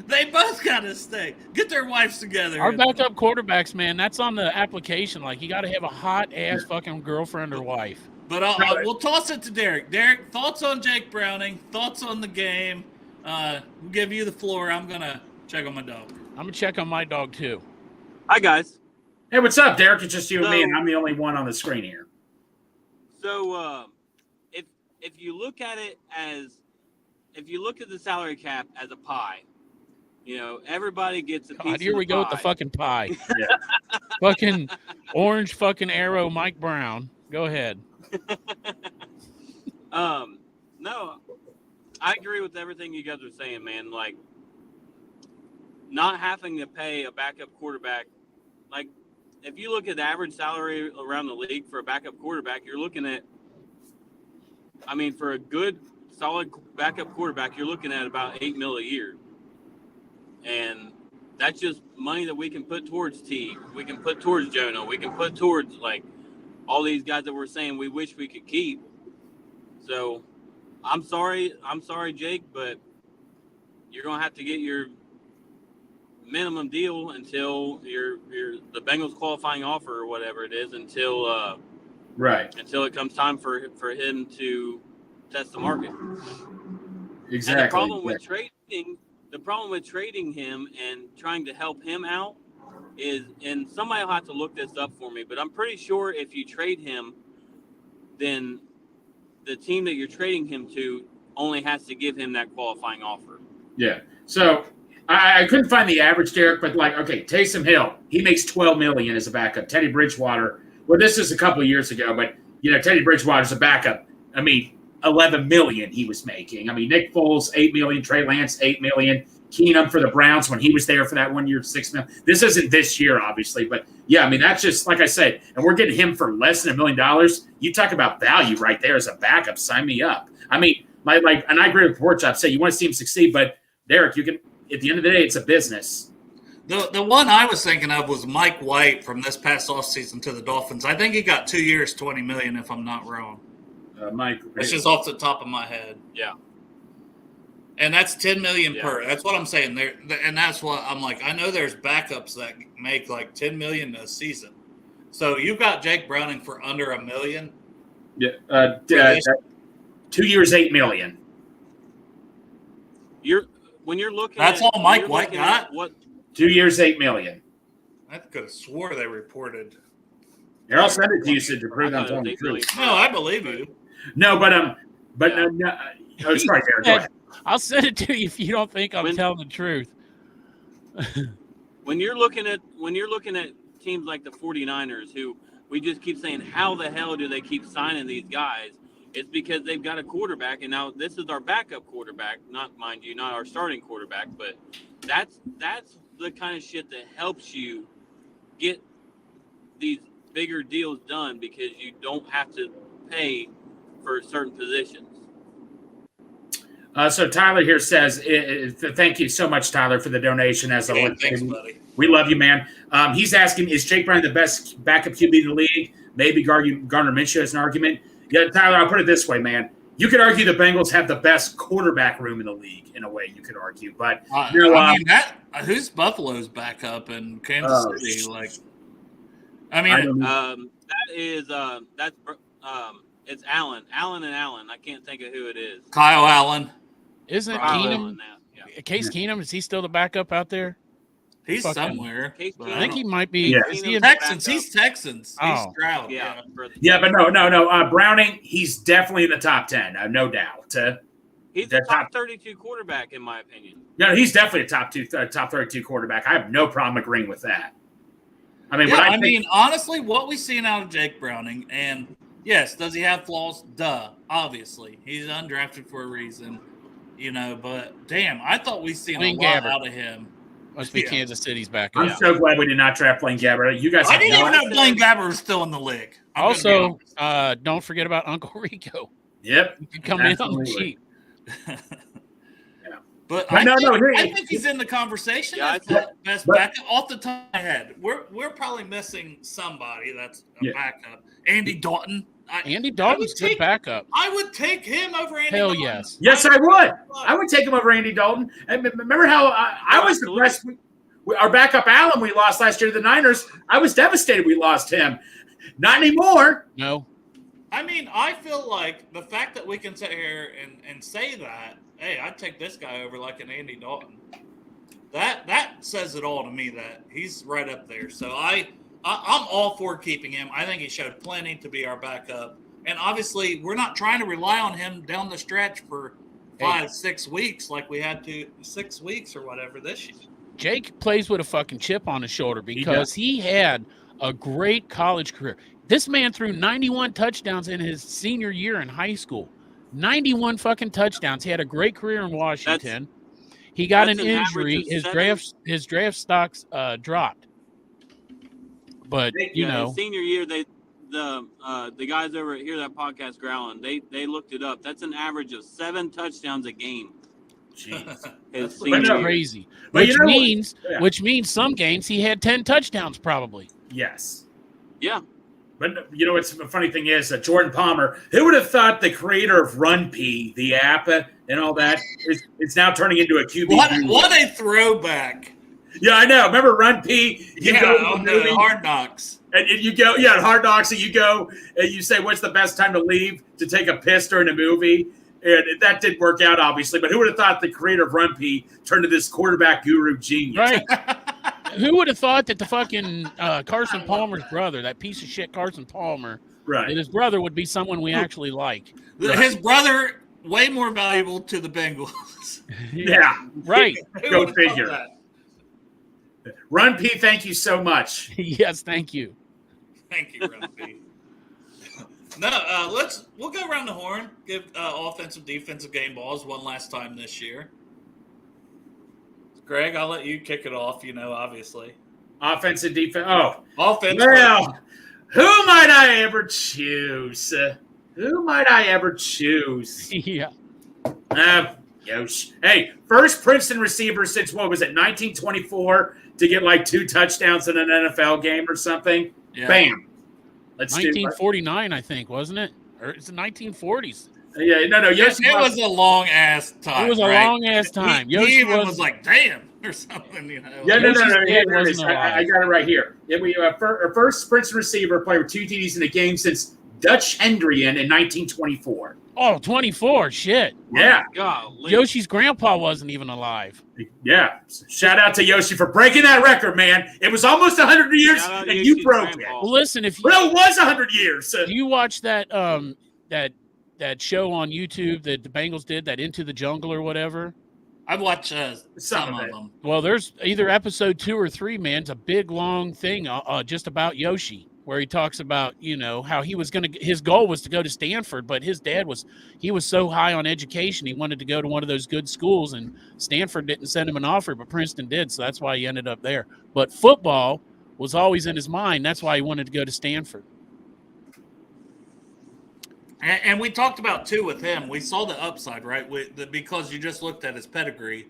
They both got to stay. Get their wives together. Our backup quarterbacks, man, that's on the application. You got to have a hot ass fucking girlfriend or wife. But we'll toss it to Derek. Derek, thoughts on Jake Browning? Thoughts on the game? We'll give you the floor. I'm going to check on my dog. I'm gonna check on my dog too. Hi guys. Hey, what's up, Derek? It's just you and me, So- and I'm the only one on the screen here. So if you look at it as if you look at the salary cap as a pie, you know, everybody gets a piece God, of here the we go with pie. the fucking pie. Yeah. Fucking orange fucking arrow, Mike Brown. Go ahead. No, I agree with everything you guys are saying, man. Like, not having to pay a backup quarterback, like, if you look at the average salary around the league for a backup quarterback, you're looking at, I mean, for a good, solid backup quarterback, you're looking at about $8 million a year. And that's just money that we can put towards T. We can put towards Jonah. We can put towards, like, all these guys that we're saying we wish we could keep. So, I'm sorry, Jake, but you're going to have to get your minimum deal until your the Bengals qualifying offer or whatever it is until Right. until it comes time for him to test the market. Exactly. And the problem with trading him and trying to help him out is, and somebody will have to look this up for me, but I'm pretty sure if you trade him, then the team that you're trading him to only has to give him that qualifying offer. Yeah. So I couldn't find the average, Derek, but like, okay, Taysom Hill, he makes $12 million as a backup. Teddy Bridgewater, well, this is a couple of years ago, but you know, Teddy Bridgewater's a backup. I mean, $11 million he was making. I mean, Nick Foles, $8 million, Trey Lance, $8 million, Keenum for the Browns when he was there for that 1 year, $6 million. This isn't this year, obviously, but yeah, I mean, that's just like I said, and we're getting him for less than $1 million. You talk about value right there as a backup. Sign me up. I mean, and I agree with Porchop. Say you want to see him succeed, but Derek, you can. At the end of the day, it's a business. The one I was thinking of was Mike White from this past offseason to the Dolphins. I think he got 2 years, $20 million, if I'm not wrong. Mike, It's just off the top of my head. Yeah. And that's $10 million Yeah. per. That's what I'm saying there, and that's what I'm like. I know there's backups that make like $10 million a season. So you got Jake Browning for under $1 million. Yeah, 2 years, $8 million. When you're looking That's at, all Mike when you're White looking got? at what 2 years, $8 million. I could have swore they reported. Here, I'll send it to you so to prove I I'm thought telling it was the $8 truth. million. No, I believe you. No, but Yeah. no. Oh, sorry, Derek. Go ahead. I'll send it to you if you don't think I'm When- telling the truth. When you're looking at teams like the 49ers, who we just keep saying, how the hell do they keep signing these guys? It's because they've got a quarterback, and now this is our backup quarterback, not, mind you, not our starting quarterback, but that's the kind of shit that helps you get these bigger deals done, because you don't have to pay for certain positions. So Tyler here says, thank you so much, Tyler, for the donation. As Yeah, always, thanks, buddy. we love you, man. He's asking, is Jake Brown the best backup QB in the league? Maybe Gardner Minshew has an argument. Yeah, Tyler, I'll put it this way, man. You could argue the Bengals have the best quarterback room in the league, in a way you could argue. But I mean, who's Buffalo's backup in Kansas City? Like, I mean, It's Allen and Allen. I can't think of who it is. Kyle Allen. Isn't Kyle Keenum? Allen now. Yeah. Case Keenum, is he still the backup out there? He's Fucking- somewhere. Case but Keenum. I think he might be. Yeah. Is he in- Texans. He's Texans. He's Oh. Stroud. Yeah. Yeah, but no. Browning, he's definitely in the top 10, no doubt. He's the the top 32 quarterback, in my opinion. No, he's definitely a top 32 quarterback. I have no problem agreeing with that. I mean, Yeah, when I mean, honestly, what we've seen out of Jake Browning, and yes, does he have flaws? Duh, obviously. He's undrafted for a reason, but damn, I thought we've seen Blaine a lot Gabbert. out of him. Must be Yeah. Kansas City's I'm backup. so glad we did not draft Blaine Gabbert. You guys I have didn't no even know Blaine Gabbert was still in the league. I'm gonna be Also, honest. don't forget about Uncle Rico. Yep. He could come in on the Absolutely. cheap. But No, I no, think he's in the conversation Yeah, as the best but- backup off the top of my head. We're probably missing somebody that's a Yeah. backup. Andy Dalton. Andy Dalton's good backup. I would take him over Andy Hell Dalton. yes. Yes, I would. I would take him over Andy Dalton. And remember how I was Absolutely. depressed. Our backup Allen we lost last year to the Niners. I was devastated we lost him. Not anymore. No. I mean, I feel like the fact that we can sit here and say that, hey, I'd take this guy over like an Andy Dalton. That says it all to me that he's right up there. So I'm all for keeping him. I think he showed plenty to be our backup. And obviously, we're not trying to rely on him down the stretch for 5-6 weeks like we had to 6 weeks or whatever this year. Jake plays with a fucking chip on his shoulder because he had a great college career. This man threw 91 touchdowns in his senior year in high school. 91 fucking touchdowns. He had a great career in Washington. He got an injury. His draft stocks dropped. But you know, his senior year, the guys over here that podcast growling, they looked it up. That's an average of 7 touchdowns a game. Jeez. His That's senior year. crazy. But Which means some games he had 10 touchdowns probably. Yes. Yeah. But you know what's the funny thing is Jordan Palmer, who would have thought the creator of Run P, the app and all that, is now turning into a QB. What a throwback. Yeah, I know. Remember Run P? Hard Knocks. And you go, Hard Knocks, and you go and you say, what's the best time to leave to take a piss during a movie? And that didn't work out, obviously. But who would have thought the creator of Run P turned to this quarterback guru genius? Right. Who would have thought that the fucking Carson Palmer's brother, that piece of shit Carson Palmer, Right. that his brother would be someone we actually like? His brother, way more valuable to the Bengals. Yeah. Right. Go figure. Run P, thank you so much. Yes, thank you. Thank you, Run P. No, we'll go around the horn, give offensive, defensive game balls one last time this year. Greg, I'll let you kick it off, obviously. Offensive, defense. Oh. Offense. Well, who might I ever choose? Yeah. Yosh. Hey, first Princeton receiver since, 1924 to get like 2 touchdowns in an NFL game or something? Yeah. Bam. Let's 1949, I think, wasn't it? Or it's the 1940s. Yeah, no. Yoshi It was a long ass time. It was a long ass time. He even was like, damn, or something, Yeah, no. Dad Here it is. wasn't I got it right here. Yeah, we our first Princeton receiver played with 2 TDs in a game since Dutch Hendrian in 1924. Oh, 24. Shit. Yeah. Golly. Yoshi's grandpa wasn't even alive. Yeah. Shout out to Yoshi for breaking that record, man. It was almost 100 years, Shout out and to you Yoshi's broke it. grandpa. Well, listen, if you Well, it was 100 years. do you watch that that show on YouTube that the Bengals did, that Into the Jungle or whatever? I've watched some of of it. them. Well, there's either episode 2 or 3, man. It's a big long thing just about Yoshi, where he talks about, how he was his goal was to go to Stanford, but his dad was so high on education, he wanted to go to one of those good schools, and Stanford didn't send him an offer, but Princeton did, so that's why he ended up there. But football was always in his mind. That's why he wanted to go to Stanford. And we talked about, too, with him, we saw the upside, right? Because you just looked at his pedigree.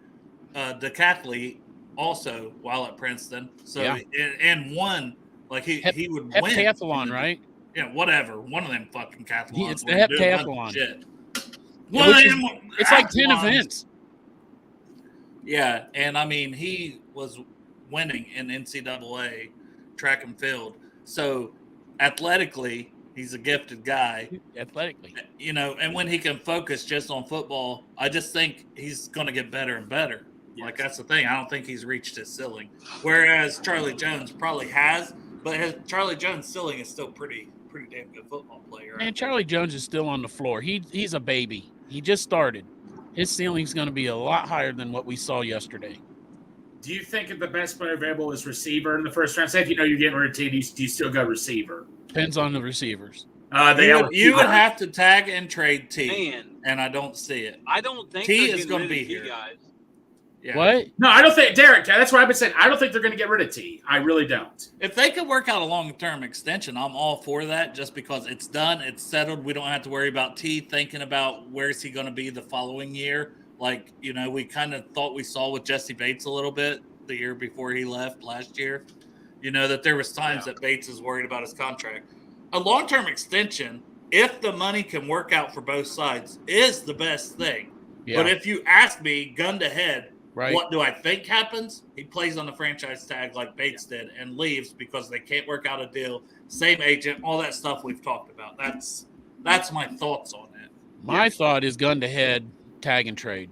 Decathlete also, while at Princeton. So, Yeah. and won. Like, he would win. Heptathlon, right? Yeah, whatever. One of them fucking cathlons. It's the heptathlon. Shit. It's like 10 heptathlons. events. Yeah, and I mean, he was winning in NCAA track and field. So, athletically, he's a gifted guy. Athletically. And when he can focus just on football, I just think he's going to get better and better. Yes. Like, that's the thing. I don't think he's reached his ceiling. Whereas Charlie Jones probably has, but Charlie Jones' ceiling is still pretty damn good football player. Man, Charlie Jones is still on the floor. He's a baby. He just started. His ceiling's going to be a lot higher than what we saw yesterday. Do you think if the best player available is receiver in the first round? Say if you're getting rid of T, do you still go receiver? Depends on the receivers. You would have to tag and trade T, Man, and I don't see it. I don't think T they're is getting gonna rid be of T here. guys. Yeah. What? No, I don't think, Derek, that's what I've been saying. I don't think they're going to get rid of T. I really don't. If they could work out a long-term extension, I'm all for that just because it's done, it's settled. We don't have to worry about T thinking about where's he going to be the following year. Like, we kind of thought we saw with Jesse Bates a little bit the year before he left last year. That there was times that Bates is worried about his contract. A long-term extension, if the money can work out for both sides, is the best thing. Yeah. But if you ask me, gun to head, Right. what do I think happens? He plays on the franchise tag like Bates did and leaves because they can't work out a deal. Same agent, all that stuff we've talked about. That's my thoughts on it. My thought is gun to head, tag and trade.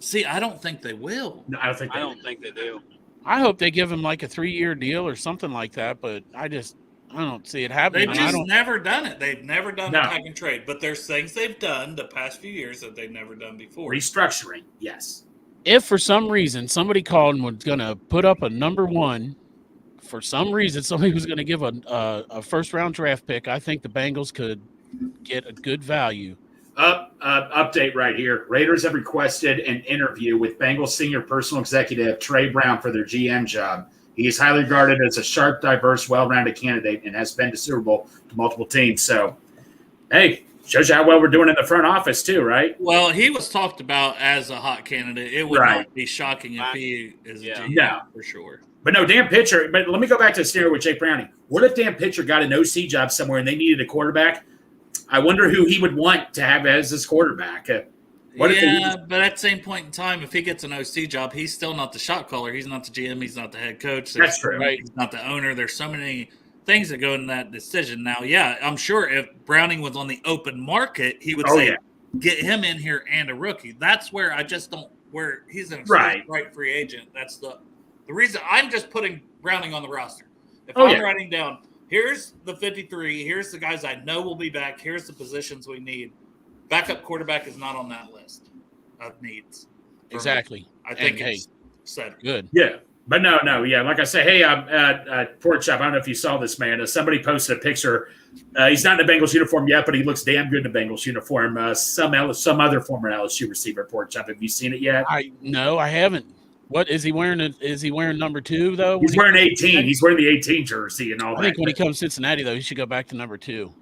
See, I don't think they will. No, I don't think. I don't think they do. I hope they give him like a 3-year deal or something like that, but I don't see it happening. They've just never done it. They've never done No. a tag and trade. But there's things they've done the past few years that they've never done before. Restructuring, yes. If for some reason somebody called and was going to put up a number 1, for some reason somebody was going to give a first-round draft pick, I think the Bengals could get a good value. Update right here. Raiders have requested an interview with Bengals senior personal executive Trey Brown for their GM job. He is highly regarded as a sharp, diverse, well-rounded candidate and has been to Super Bowl to multiple teams. So, hey, shows you how well we're doing in the front office too, right? Well, he was talked about as a hot candidate. It would not be shocking if he is a GM for sure. But no, Dan Pitcher. But let me go back to the scenario with Jake Browning. What if Dan Pitcher got an OC job somewhere and they needed a quarterback? I wonder who he would want to have as his quarterback. But at the same point in time, if he gets an OC job, he's still not the shot caller. He's not the GM. He's not the head coach. That's true. Right? He's not the owner. There's so many things that go in that decision. Now, I'm sure if Browning was on the open market, he would say, get him in here and a rookie. That's where I just don't – where he's an right free agent. That's the reason I'm just putting Browning on the roster. If I'm writing down – here's the 53. Here's the guys I know will be back. Here's the positions we need. Backup quarterback is not on that list of needs. Exactly. I think it's said good. Yeah. But no. Yeah. Like I say, hey, Pork Chop, I don't know if you saw this, man. Somebody posted a picture. He's not in a Bengals uniform yet, but he looks damn good in a Bengals uniform. Some other former LSU receiver, Pork Chop. Have you seen it yet? No, I haven't. What is he wearing? Is he wearing number 2 though? He's wearing 18. He's wearing the 18 jersey and all that. I think when he comes to Cincinnati though, he should go back to number 2.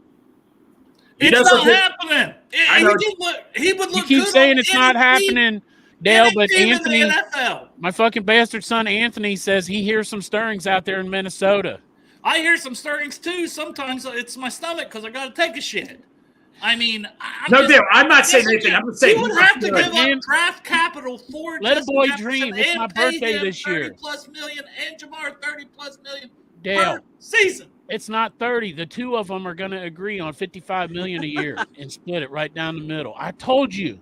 It's not happening. He would look. You keep saying it's not happening, Dale, but Anthony, NFL. My fucking bastard son Anthony says he hears some stirrings out there in Minnesota. I hear some stirrings too. Sometimes it's my stomach because I got to take a shit. I mean, I'm not saying anything. I'm just saying he would have to give up draft capital for. Let a boy dream. It's my birthday this year. $30+ million and Jamar $30+ million Dale, per season. It's not 30. The 2 of them are going to agree on $55 million a year and split it right down the middle. I told you.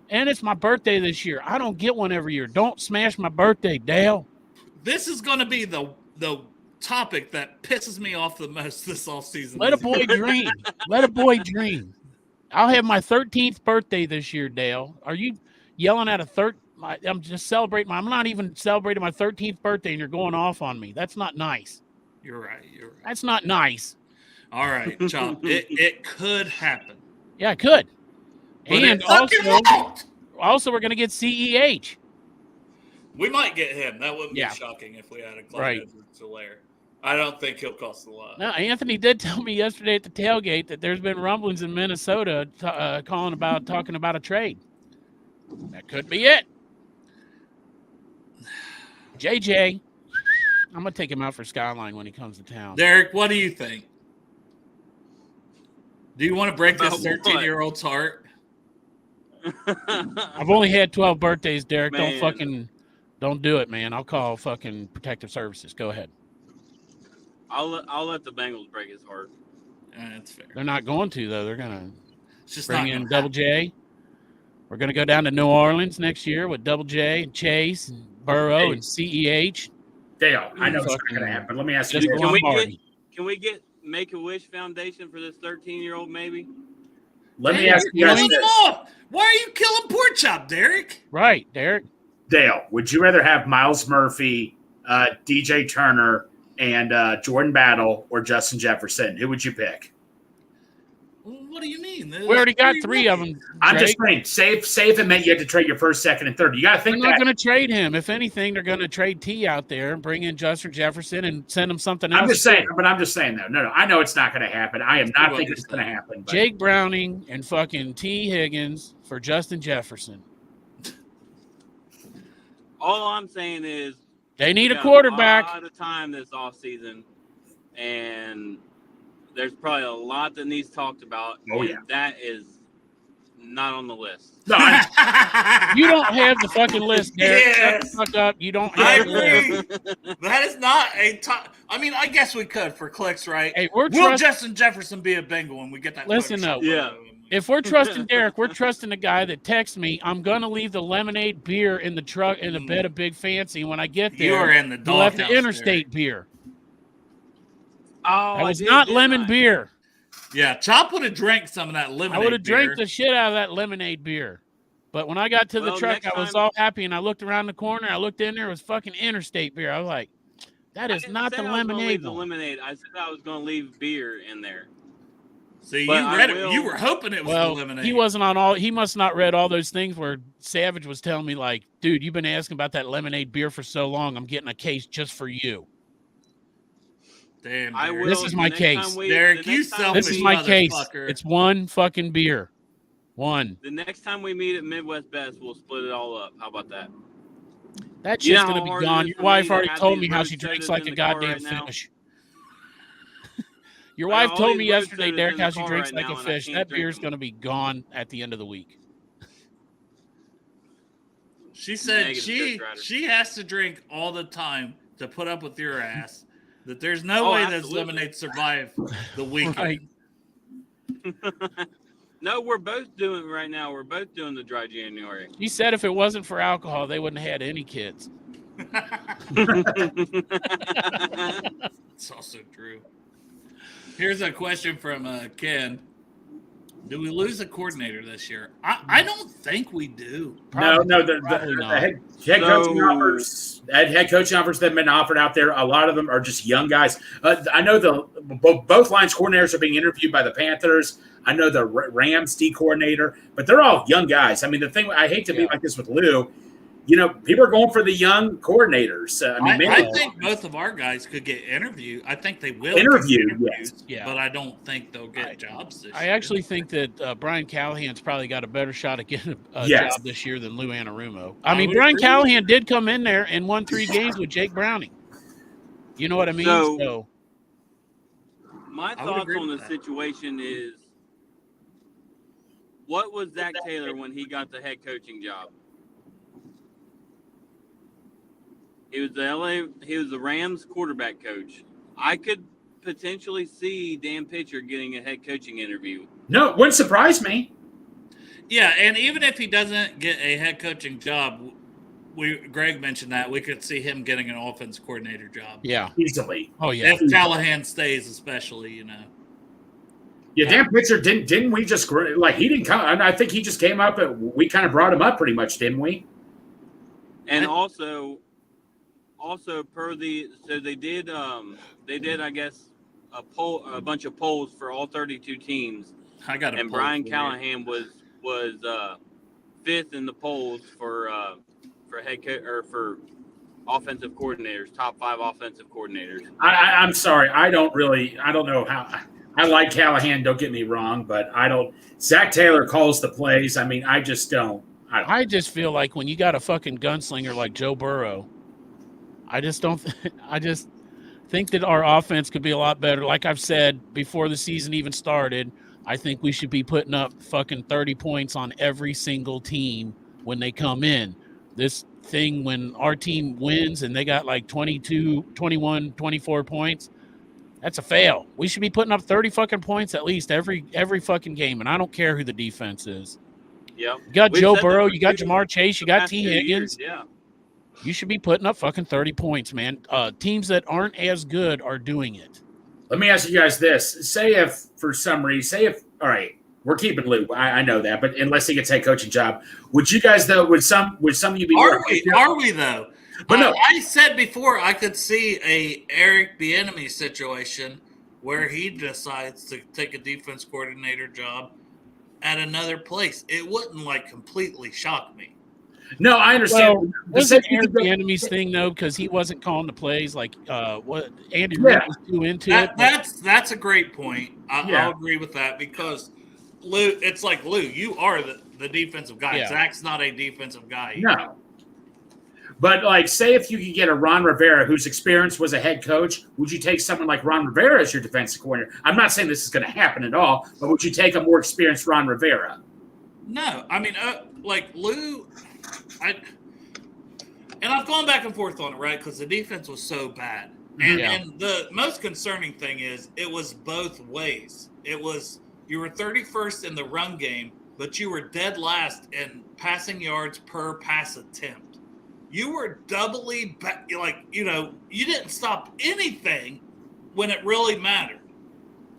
And it's my birthday this year. I don't get one every year. Don't smash my birthday, Dale. This is going to be the topic that pisses me off the most this offseason. Let a boy dream. Let a boy dream. I'll have my 13th birthday this year, Dale. Are you yelling at I'm just celebrating. I'm not even celebrating my 13th birthday, and you're going off on me. That's not nice. You're right. That's not nice. All right, Chop. It could happen. Yeah, it could. But and also, we're going to get CEH. We might get him. That wouldn't be shocking if we had a Clyde Edwards-Helaire. I don't think he'll cost a lot. No, Anthony did tell me yesterday at the tailgate that there's been rumblings in Minnesota talking about a trade. That could be it. JJ, I'm going to take him out for Skyline when he comes to town. Derek, what do you think? Do you want to break this 13-year-old's heart? I've only had 12 birthdays, Derek. Man. Don't do it, man. I'll call fucking Protective Services. Go ahead. I'll let the Bengals break his heart. That's fair. They're not going to, though. They're going to bring in Double J. We're going to go down to New Orleans next year with Double J and Chase and Burrow and CEH. Dale, I know it's not going to happen. Let me ask you this. Can we get Make-A-Wish Foundation for this 13-year-old maybe? Let me ask you guys this. Why are you killing Pork Chop, Derek? Right, Derek. Dale, would you rather have Miles Murphy, DJ Turner, and Jordan Battle or Justin Jefferson? Who would you pick? What do you mean? We already got 3 of them. I'm just saying, safe and meant you had to trade your first, second, and third. You got to think they're not going to trade him. If anything, they're going to trade T out there and bring in Justin Jefferson and send him something else. I'm just saying though. No, I know it's not going to happen. I am not thinking it's going to happen. But. Jake Browning and fucking T. Higgins for Justin Jefferson. All I'm saying is they need a quarterback. A lot of time this offseason, and there's probably a lot that needs talked about. Oh, yeah. That is not on the list. No, You don't have the fucking list, Derek. Shut Yes. the fuck up. You don't I have the list. agree. That is not a top. I mean, I guess we could for clicks, right? Hey, we're Will trust- Justin Jefferson be a Bengal when we get that? Listen, Photoshop though. Yeah. photo of him? If we're trusting Derek, we're trusting the guy that texts me, I'm going to leave the lemonade beer in the truck in the bed of Big Fancy. When I get there, You are in the he left the doghouse, interstate beer. Oh, That was not lemon beer. Yeah, Chop would have drank some of that lemonade. I would have beer. drank the shit out of that lemonade beer. But when I got to the Well, truck, next I was time- all happy, and I looked around the corner. I looked in there. It was fucking interstate beer. I was like, that I is didn't not say the I was gonna leave lemonade the one. lemonade. I said I was going to leave beer in there. See, But you I read it. will- You were hoping it was Well, the lemonade. he wasn't on all. He must not read all those things where Savage was telling me, like, dude, you've been asking about that lemonade beer for so long. I'm getting a case just for you. Damn, I Derek. will. This is my the next case. time we- Derek, the you next time selfish This is we- my case. motherfucker. It's one fucking beer. One. The next time we meet at Midwest Best, we'll split it all up. How about that? That You know shit's how gonna be hard it gone. is Your for wife me to already have told these me how road she drinks sodas like in a the car goddamn right now. fish. Your I wife got told all me these road yesterday, sodas Derek, in the how she car drinks right like now, a and I fish. can't That drink beer's them. gonna be gone at the end of the week. She said Negative, she Ghost Rider. she has to drink all the time to put up with your ass. That there's no Oh, way those absolutely. lemonades survive the weekend. Right. No, we're both doing it right now. We're both doing the dry January. She said if it wasn't for alcohol, they wouldn't have had any kids. It's also true. Here's a question from Ken. Do we lose a coordinator this year? I don't think we do. Probably no, the not. head coaching No. offers, head coaching offers that have been offered out there. A lot of them are just young guys. I know both lines coordinators are being interviewed by the Panthers. I know the Rams D coordinator, but they're all young guys. I mean, the thing I hate to be Yeah. like this with Lou. You know, people are going for the young coordinators. I maybe think both of our guys could get interviewed. I think they will Interviewed, get interviews, yes. Yeah. but I don't think they'll get jobs this I year. actually think that Brian Callahan's probably got a better shot at getting a Yes. job this year than Lou Anarumo. I I mean, would Brian agree. Callahan did come in there and won 3 games with Jake Browning. You know what I mean? So- My I would thoughts agree on the with that. situation is, what was Zach Taylor when he got the head coaching job? He was the Rams quarterback coach. I could potentially see Dan Pitcher getting a head coaching interview. no, it wouldn't surprise me. Yeah, and even if he doesn't get a head coaching job, Greg mentioned that we could see him getting an offense coordinator job. Yeah. Easily. Oh, yeah. If Callahan stays, especially, you know. Yeah, Dan Pitzer didn't we just like he didn't come? I think he just came up and we kind of brought him up pretty much, didn't we? And also per the so they did I guess a bunch of polls for all 32 teams, I got a and poll Brian for you. Callahan was 5th in the polls for head coach or for offensive coordinators, top 5 offensive coordinators. I'm sorry, I don't know how. I like Callahan. Don't get me wrong, but I don't. Zach Taylor calls the plays. I mean, I just don't. I just feel like when you got a fucking gunslinger like Joe Burrow, I just think that our offense could be a lot better. Like I've said before the season even started, I think we should be putting up fucking 30 points on every single team when they come in. This thing, when our team wins and they got like 22, 21, 24 points, that's a fail. We should be putting up 30 fucking points at least every fucking game, and I don't care who the defense is. Yeah, You got We've Joe said that Burrow, for you got two- Jamar Chase, you the got past T. 2 Higgins. years, yeah. You should be putting up fucking 30 points, man. Teams that aren't as good are doing it. Let me ask you guys this: say if for some reason, all right, we're keeping Lou. I know that, but unless he gets a head coaching job, would you guys though? Would some of you be? Are we though? But no. I said before I could see a Eric Bieniemy situation where he decides to take a defense coordinator job at another place. It wouldn't like completely shock me. No, I understand. Well, The wasn't same- Eric Bieniemy's thing though, because he wasn't calling the plays like what Andy Yeah. Reid was too into it. That's a great point. Yeah. I'll agree with that because Lou, it's like Lou, you are the defensive guy. Yeah. Zach's not a defensive guy. No. But like, say if you could get a Ron Rivera whose experience was a head coach, would you take someone like Ron Rivera as your defensive coordinator? I'm not saying this is going to happen at all, but would you take a more experienced Ron Rivera? No, I mean, like Lou, I've gone back and forth on it, right? Because the defense was so bad. And the most concerning thing is it was both ways. It was you were 31st in the run game, but you were dead last in passing yards per pass attempt. You were doubly you didn't stop anything when it really mattered.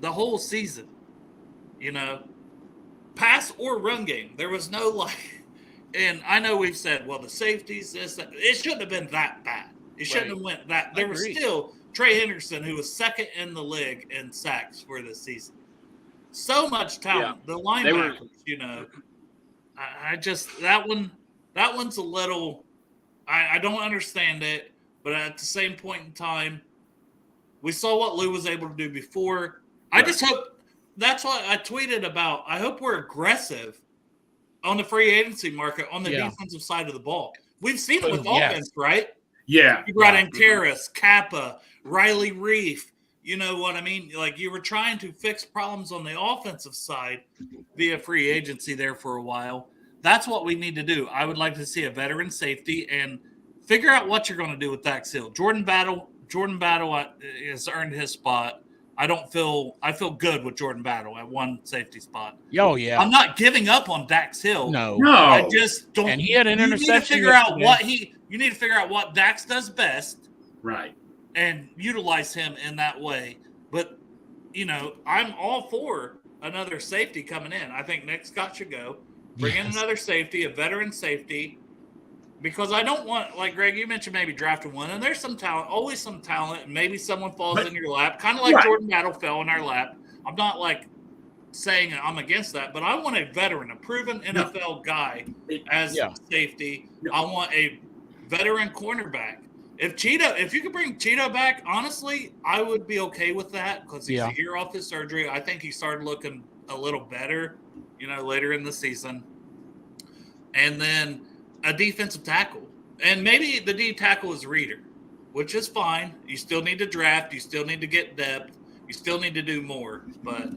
The whole season, pass or run game. There was no and I know we've said, well, the safeties, that. It shouldn't have been that bad. It shouldn't have went that. There was still Trey Henderson, who was second in the league in sacks for this season. So much talent. Yeah. The linebackers, I just that one's a little. I don't understand it, but at the same point in time, we saw what Lou was able to do before. Right. I just hope that's what I tweeted about. I hope we're aggressive on the free agency market on the defensive side of the ball. We've seen it with offense, right? Yeah. You brought in Karras, Kappa, Riley Reef. You know what I mean? Like you were trying to fix problems on the offensive side via free agency there for a while. That's what we need to do. I would like to see a veteran safety and figure out what you're going to do with Dax Hill. Jordan Battle has earned his spot. I feel good with Jordan Battle at one safety spot. Oh, yeah. I'm not giving up on Dax Hill. No. I just don't. And he had an interception. You need to figure out what Dax does best. Right. And utilize him in that way. But, I'm all for another safety coming in. I think Nick Scott should go. Bring in another safety, a veteran safety. Because I don't want, like Greg, you mentioned maybe drafting one, and there's some talent, always some talent, and maybe someone falls in your lap, kind of like Jordan Battle fell in our lap. I'm not saying I'm against that, but I want a veteran, a proven NFL guy as safety. No. I want a veteran cornerback. If you could bring Cheeto back, honestly, I would be okay with that because he's a year off his surgery. I think he started looking a little better, later in the season. And then a defensive tackle. And maybe the D tackle is Reader, which is fine. You still need to draft. You still need to get depth. You still need to do more. But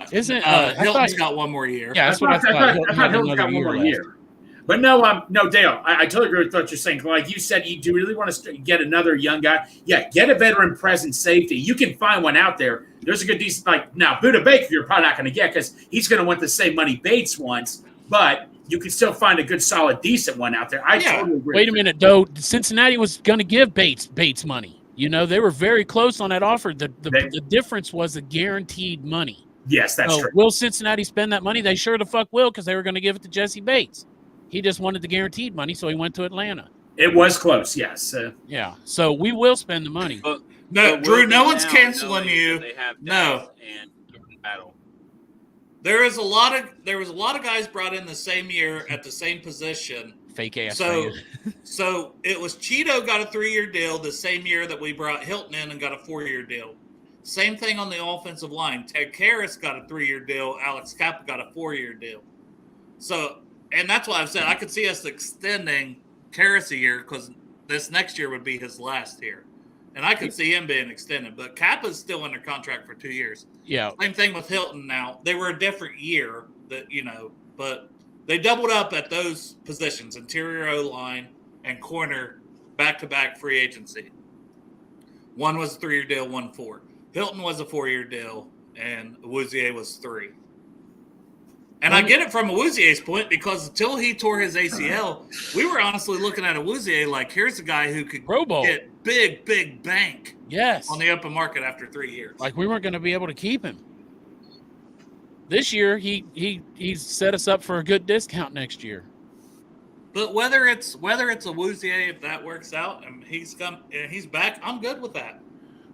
Hilton's got one more year. Yeah, that's what I thought. Hilton's got one more year. But no, Dale, I totally agree with what you're saying. Like you said, you do really want to get another young guy. Yeah, get a veteran present safety. You can find one out there. There's a good decent, now, Buda Baker, you're probably not going to get because he's going to want the same money Bates wants, but you can still find a good, solid, decent one out there. I totally agree. Wait a minute, though. Cincinnati was going to give Bates money. They were very close on that offer. The difference was the guaranteed money. Yes, that's true. Will Cincinnati spend that money? They sure the fuck will because they were going to give it to Jesse Bates. He just wanted the guaranteed money, so he went to Atlanta. It was close, yes. Yeah, so we will spend the money. No, Drew, no one's canceling you. No. And Battle. There was a lot of guys brought in the same year at the same position. Fake ass. So it was Cheeto got a 3-year deal the same year that we brought Hilton in and got a 4-year deal. Same thing on the offensive line. Ted Karras got a 3-year deal. Alex Kappa got a 4-year deal. So, and that's why I've said I could see us extending Karras a year because this next year would be his last year. And I could see him being extended. But Kappa's still under contract for 2 years. Yeah. Same thing with Hilton now. They were a different year, but they doubled up at those positions, interior O-line and corner, back-to-back free agency. One was a 3-year deal, 1 4. Hilton was a 4-year deal, and Awuzie was 3. And I get it from Awuzie's point because until he tore his ACL, we were honestly looking at Awuzie like, here's a guy who could get big bank on the open market after 3 years. Like we weren't going to be able to keep him. This year, he's set us up for a good discount next year. But whether it's Awuzie, if that works out and he's back, I'm good with that.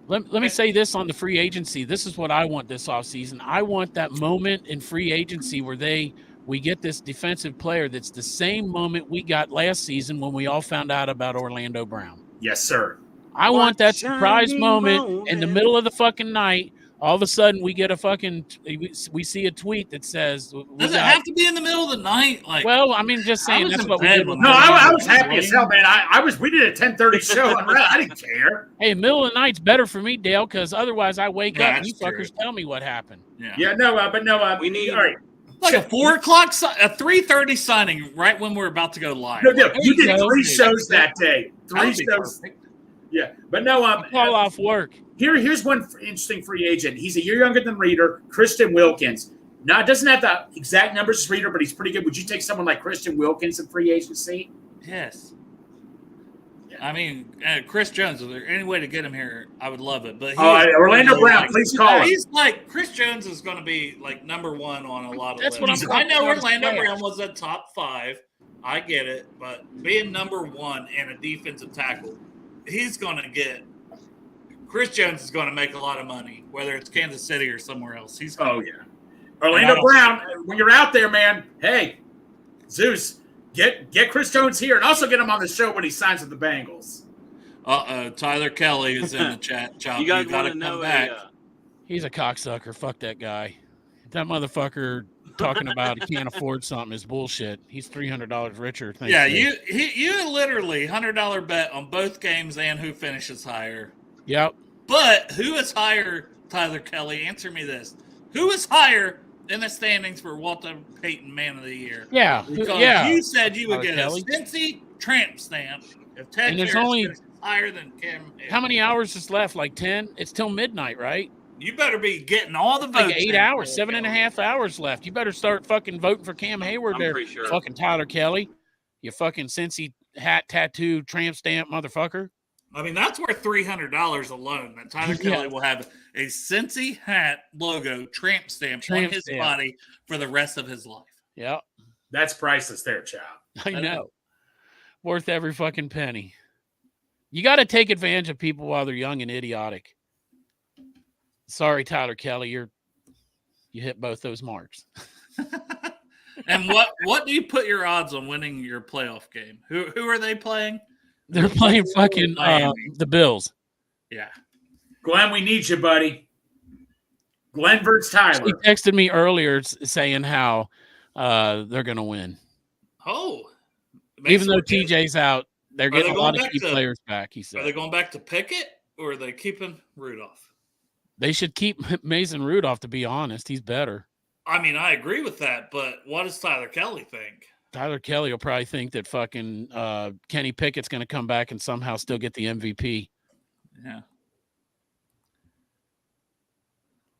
Let me say this on the free agency. This is what I want this offseason. I want that moment in free agency where we get this defensive player that's the same moment we got last season when we all found out about Orlando Brown. Yes, sir. I want that surprise moment in the middle of the fucking night. All of a sudden, we get we see a tweet that says, does it have to be in the middle of the night? Well, I mean, just saying that's what we did. No, I was happy as hell, man. We did a 10:30 show. I didn't care. Hey, middle of the night's better for me, Dale, because otherwise I wake up and you fuckers tell me what happened. Yeah, no, but no, we need. All right. Like a 4 o'clock, a 3:30 signing right when we're about to go live. No, you did go. 3 shows that day. That 3 would be shows. perfect. Yeah, but no. Call off work. Here's one interesting free agent. He's a year younger than Reeder, Christian Wilkins. Now, it doesn't have the exact numbers as Reeder, but he's pretty good. Would you take someone like Christian Wilkins in free agency? Yes. Yeah. I mean, Chris Jones, if there any way to get him here, I would love it. But Orlando Brown, please call him. He's like, Chris Jones is going to be like number one on a lot of That's lists. what I'm I know talking Orlando about. Brown was a top 5. I get it. But being number 1 and a defensive tackle, he's going to get – Chris Jones is going to make a lot of money, whether it's Kansas City or somewhere else. He's going yeah. Orlando Brown, when you're out there, man, hey, Zeus, get Chris Jones here and also get him on the show when he signs with the Bengals. Tyler Kelly is in the chat. Chop, You guys got want to to know come back. He's a cocksucker. Fuck that guy. That motherfucker talking about he can't afford something is bullshit. He's $300 richer. Yeah, you literally $100 bet on both games and who finishes higher. Yep. But who is higher, Tyler Kelly? Answer me this. Who is higher in the standings for Walter Payton Man of the Year? Yeah. Because you said you would Tyler get Kelly. a Cincy tramp stamp if Ted And there's Karras only- finishes higher than Cam. How many hours is left? Like 10? It's till midnight, right? You better be getting all the votes. Like 8 in, hours, Tyler 7.5 hours left. You better start fucking voting for Cam Hayward I'm there. pretty sure. Fucking Tyler Kelly. You fucking Cincy hat tattoo tramp stamp motherfucker. I mean, that's worth $300 alone. That Tyler Yeah. Kelly will have a Cincy hat logo tramp stamp on his body for the rest of his life. Yep. That's priceless there, Chow. I know. Worth every fucking penny. You got to take advantage of people while they're young and idiotic. Sorry, Tyler Kelly, you hit both those marks. And what do you put your odds on winning your playoff game? Who are they playing? They're playing fucking the Bills. Yeah. Glenn, we need you, buddy. Glenn versus He Tyler. texted me earlier saying how they're going to win. Oh. Even though TJ's out, they're getting they a lot going of key back to- players back, he Are said. they going back to Pickett or are they keeping Rudolph? They should keep Mason Rudolph, to be honest. He's better. I mean, I agree with that, but what does Tyler Kelly think? Tyler Kelly will probably think that fucking Kenny Pickett's going to come back and somehow still get the MVP. Yeah.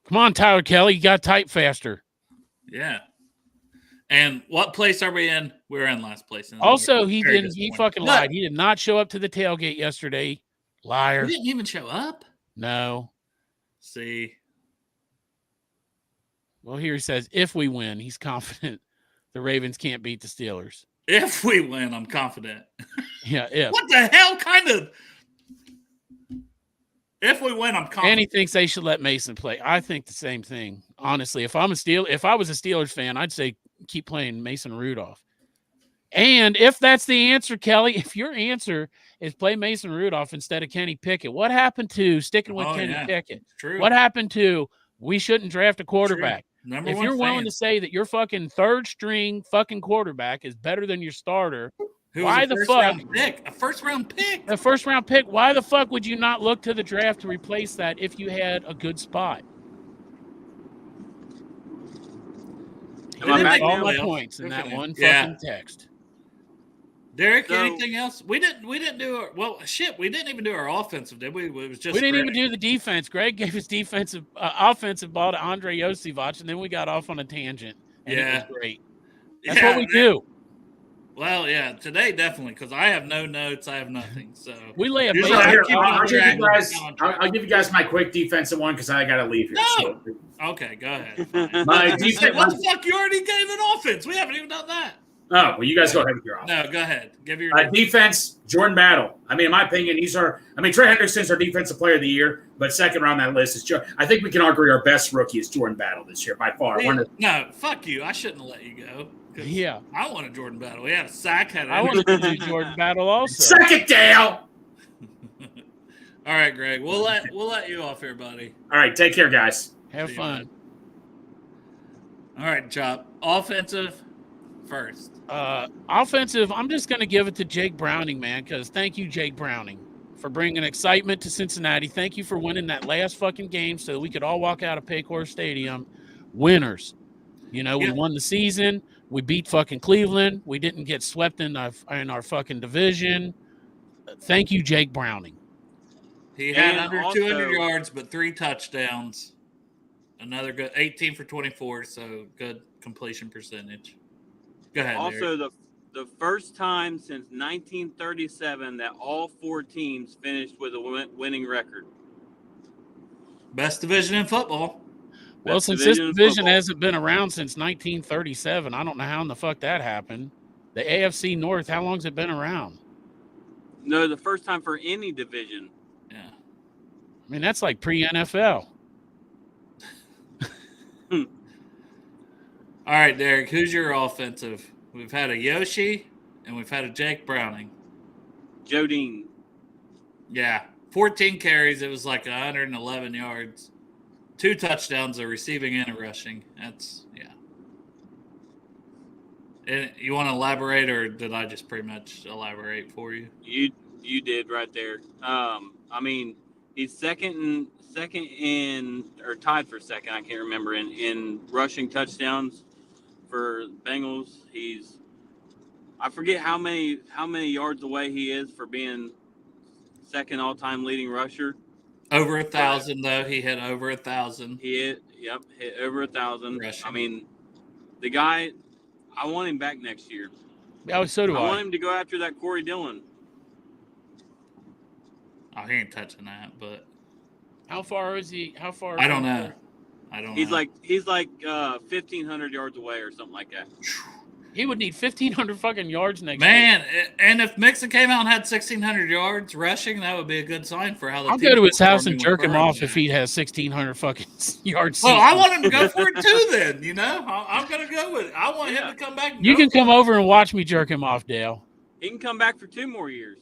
Come on, Tyler Kelly. You got type faster. Yeah. And what place are we in? We're in last place. Also, he Very didn't. He disappointing. fucking lied. He did not show up to the tailgate yesterday. Liar. He didn't even show up. No. See. Well, here he says, if we win, he's confident the Ravens can't beat the Steelers. If we win, I'm confident. Yeah, if. What the hell kind of? If we win, I'm confident. And he thinks they should let Mason play. I think the same thing. Honestly, if I was a Steelers fan, I'd say keep playing Mason Rudolph. And if that's the answer, Kelly, if your answer is play Mason Rudolph instead of Kenny Pickett, what happened to sticking with Kenny Pickett? True. What happened to we shouldn't draft a quarterback? Number If one you're willing fan. to say that your fucking third string fucking quarterback is better than your starter, Who why was the a fuck? first-round pick? A first-round pick. A first round pick, why the fuck would you not look to the draft to replace that if you had a good spot? Am I back all now? my points in that one Yeah. fucking text. Derek, So- anything else? We didn't do our we didn't even do our offensive, did we? It was just We didn't even Greg. do the defense. Greg gave his offensive ball to Andre Josivac, and then we got off on a tangent. And it Yeah. was great. That's Yeah, what we do. Well, yeah, today definitely because I have no notes, I have nothing. So We lay a Here's base what I hear. keep I'll on give track. you guys. Keep on track. I'll give you guys my quick defensive one because I got to leave here. No. Okay, go ahead. Fine. My You said, defense. what the fuck? You already gave an offense. We haven't even done that. Oh, well, you guys go ahead with your offense. No, go ahead. Give your Defense, Jordan Battle. I mean, in my opinion, Trey Hendrickson's our defensive player of the year, but second round on that list is I think we can agree our best rookie is Jordan Battle this year by far. No, fuck you. I shouldn't let you go. 'Cause Yeah. I wanted Jordan Battle. We had a sack. I wanted to do Jordan Battle also. Suck it, Dale. All right, Greg. We'll let you off here, buddy. All right, take care, guys. Have See you, fun. All right, Chop. Offensive first. Offensive, I'm just going to give it to Jake Browning, man, because thank you, Jake Browning, for bringing excitement to Cincinnati. Thank you for winning that last fucking game so that we could all walk out of Paycor Stadium winners. You know, we won the season. We beat fucking Cleveland. We didn't get swept in our fucking division. Thank you, Jake Browning. He had And under also- 200 yards, but 3 touchdowns. Another good 18 for 24, so good completion percentage. Go ahead. Also, Derek. the first time since 1937 that all 4 teams finished with a winning record. Best division in football. Well, Best since this division in division football. hasn't been around since 1937, I don't know how in the fuck that happened. The AFC North, how long's it been around? No, the first time for any division. Yeah. I mean, that's like pre-NFL. All right, Derek, who's your offensive? We've had a Yoshi and we've had a Jake Browning. Jodine. Yeah. 14 carries. It was like 111 yards. 2 touchdowns, a receiving and a rushing. That's, yeah. And you want to elaborate, or did I just pretty much elaborate for you? You did right there. I mean, he's second in or tied for second. I can't remember in rushing touchdowns for Bengals. I forget how many yards away he is for being second all-time leading rusher. Over 1,000 though. He hit over 1,000. He hit over 1,000. Rushing. I mean, the guy. I want him back next year. Yeah, so do I I. want him to go after that Corey Dillon. Oh, he ain't touching that, but How far is he? How far? I don't know. He's like 1,500 yards away or something like that. He would need 1,500 fucking yards next Man, and if Mixon came out and had 1,600 yards rushing, that would be a good sign for how the I'll team's go to his house and performing jerk him with off Burrow. if he has 1,600 fucking yards. Well, I season. want him to go for it too. Then I'm gonna go with it. I want him to come back. And You go can for come it. over and watch me jerk him off, Dale. He can come back for 2 more years.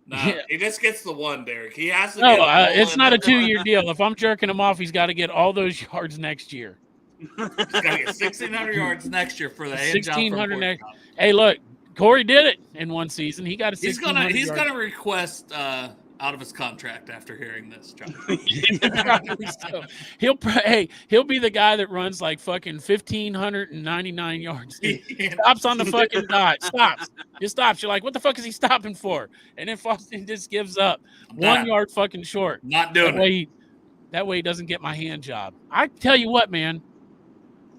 No, Yeah. he just gets the one, Derek. He has to. No, get all it's in not a the one. 2-year deal. If I'm jerking him off, he's got to get all those yards next year. He's got to get 1,600 yards next year for the hand job. 1,600 next. Hey, look, Corey did it in one season. He got a 1,600. He's gonna request out of his contract after hearing this, John. Probably so. He'll be the guy that runs like fucking 1,599 yards. He stops on the fucking dot. Stops. Just stops. You're like, what the fuck is he stopping for? And then Faustin just gives up. I'm 1 done. yard fucking short. Not doing it. That way he doesn't get my hand job. I tell you what, man,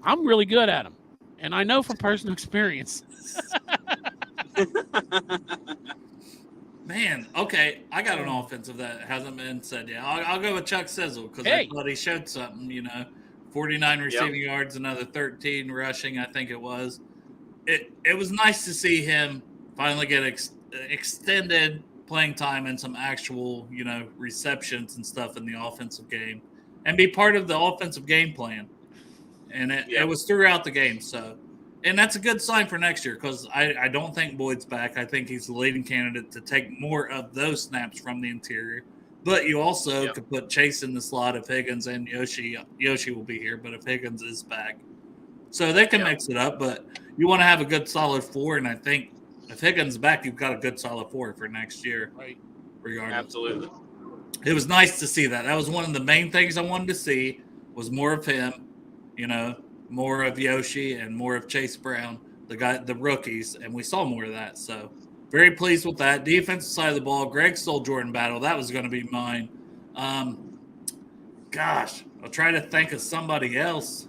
I'm really good at him. And I know from personal experience. Man, okay, I got an offensive that hasn't been said yet. I'll go with Chuck Sizzle because Hey. I thought he showed something. 49 receiving yards, another 13 rushing, I think it was. It was nice to see him finally get extended playing time and some actual, receptions and stuff in the offensive game, and be part of the offensive game plan. And it was throughout the game, so. And that's a good sign for next year because I don't think Boyd's back. I think he's the leading candidate to take more of those snaps from the interior. But you also could put Chase in the slot if Higgins and Yoshi will be here, but if Higgins is back. So they can mix it up, but you want to have a good solid 4, and I think if Higgins is back, you've got a good solid 4 for next year. Right. Regardless. Absolutely. It was nice to see that. That was one of the main things I wanted to see was more of him, more of Yoshi and more of Chase Brown, the rookies, and we saw more of that. So very pleased with that. Defensive side of the ball, Greg stole Jordan Battle. That was going to be mine. Gosh, I'll try to think of somebody else.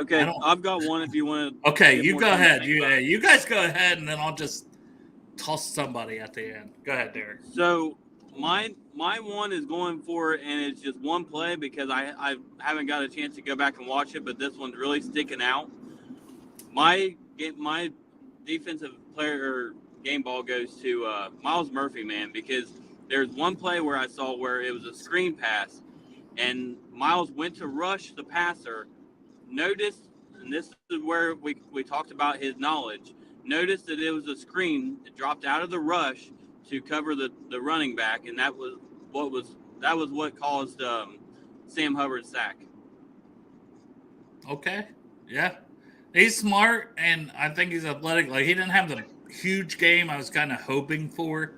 Okay, I've got one if you want to. Okay, you go ahead. You guys go ahead, and then I'll just toss somebody at the end. Go ahead, Derek. So my one is going for it, and it's just one play because I haven't got a chance to go back and watch it, but this one's really sticking out. My defensive player or game ball goes to Miles Murphy, man, because there's one play where I saw where it was a screen pass, and Miles went to rush the passer, noticed, and this is where we talked about his knowledge, noticed that it was a screen, it dropped out of the rush to cover the running back, and that was what caused Sam Hubbard's sack. Okay, yeah, he's smart, and I think he's athletic. Like he didn't have the huge game I was kind of hoping for,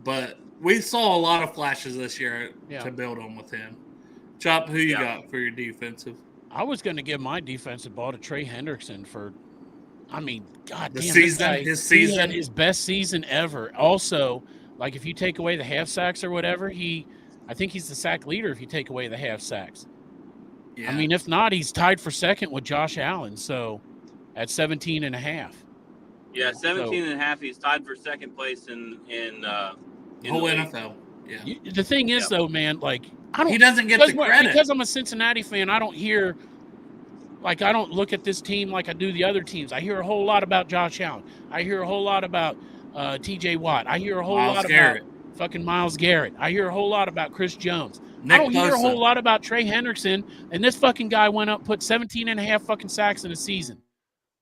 but we saw a lot of flashes this year to build on with him. Chop, who you got for your defensive? I was going to give my defensive ball to Trey Hendrickson for, I mean, God The damn, season, this guy, his he season. had his best season ever. Also, like if you take away the half sacks or whatever, I think he's the sack leader if you take away the half sacks. Yeah. I mean, if not, he's tied for second with Josh Allen. So at 17 and a half. Yeah, 17 and a half. He's tied for second place in whole the league. NFL. Yeah. The thing is, though, man, like I don't. He doesn't get the credit because I'm a Cincinnati fan. I don't hear. Like, I don't look at this team like I do the other teams. I hear a whole lot about Josh Allen. I hear a whole lot about T.J. Watt. I hear a whole lot about fucking Myles Garrett. I hear a whole lot about Chris Jones. I don't hear a whole lot about Trey Hendrickson. And this fucking guy went up, put 17 and a half fucking sacks in a season.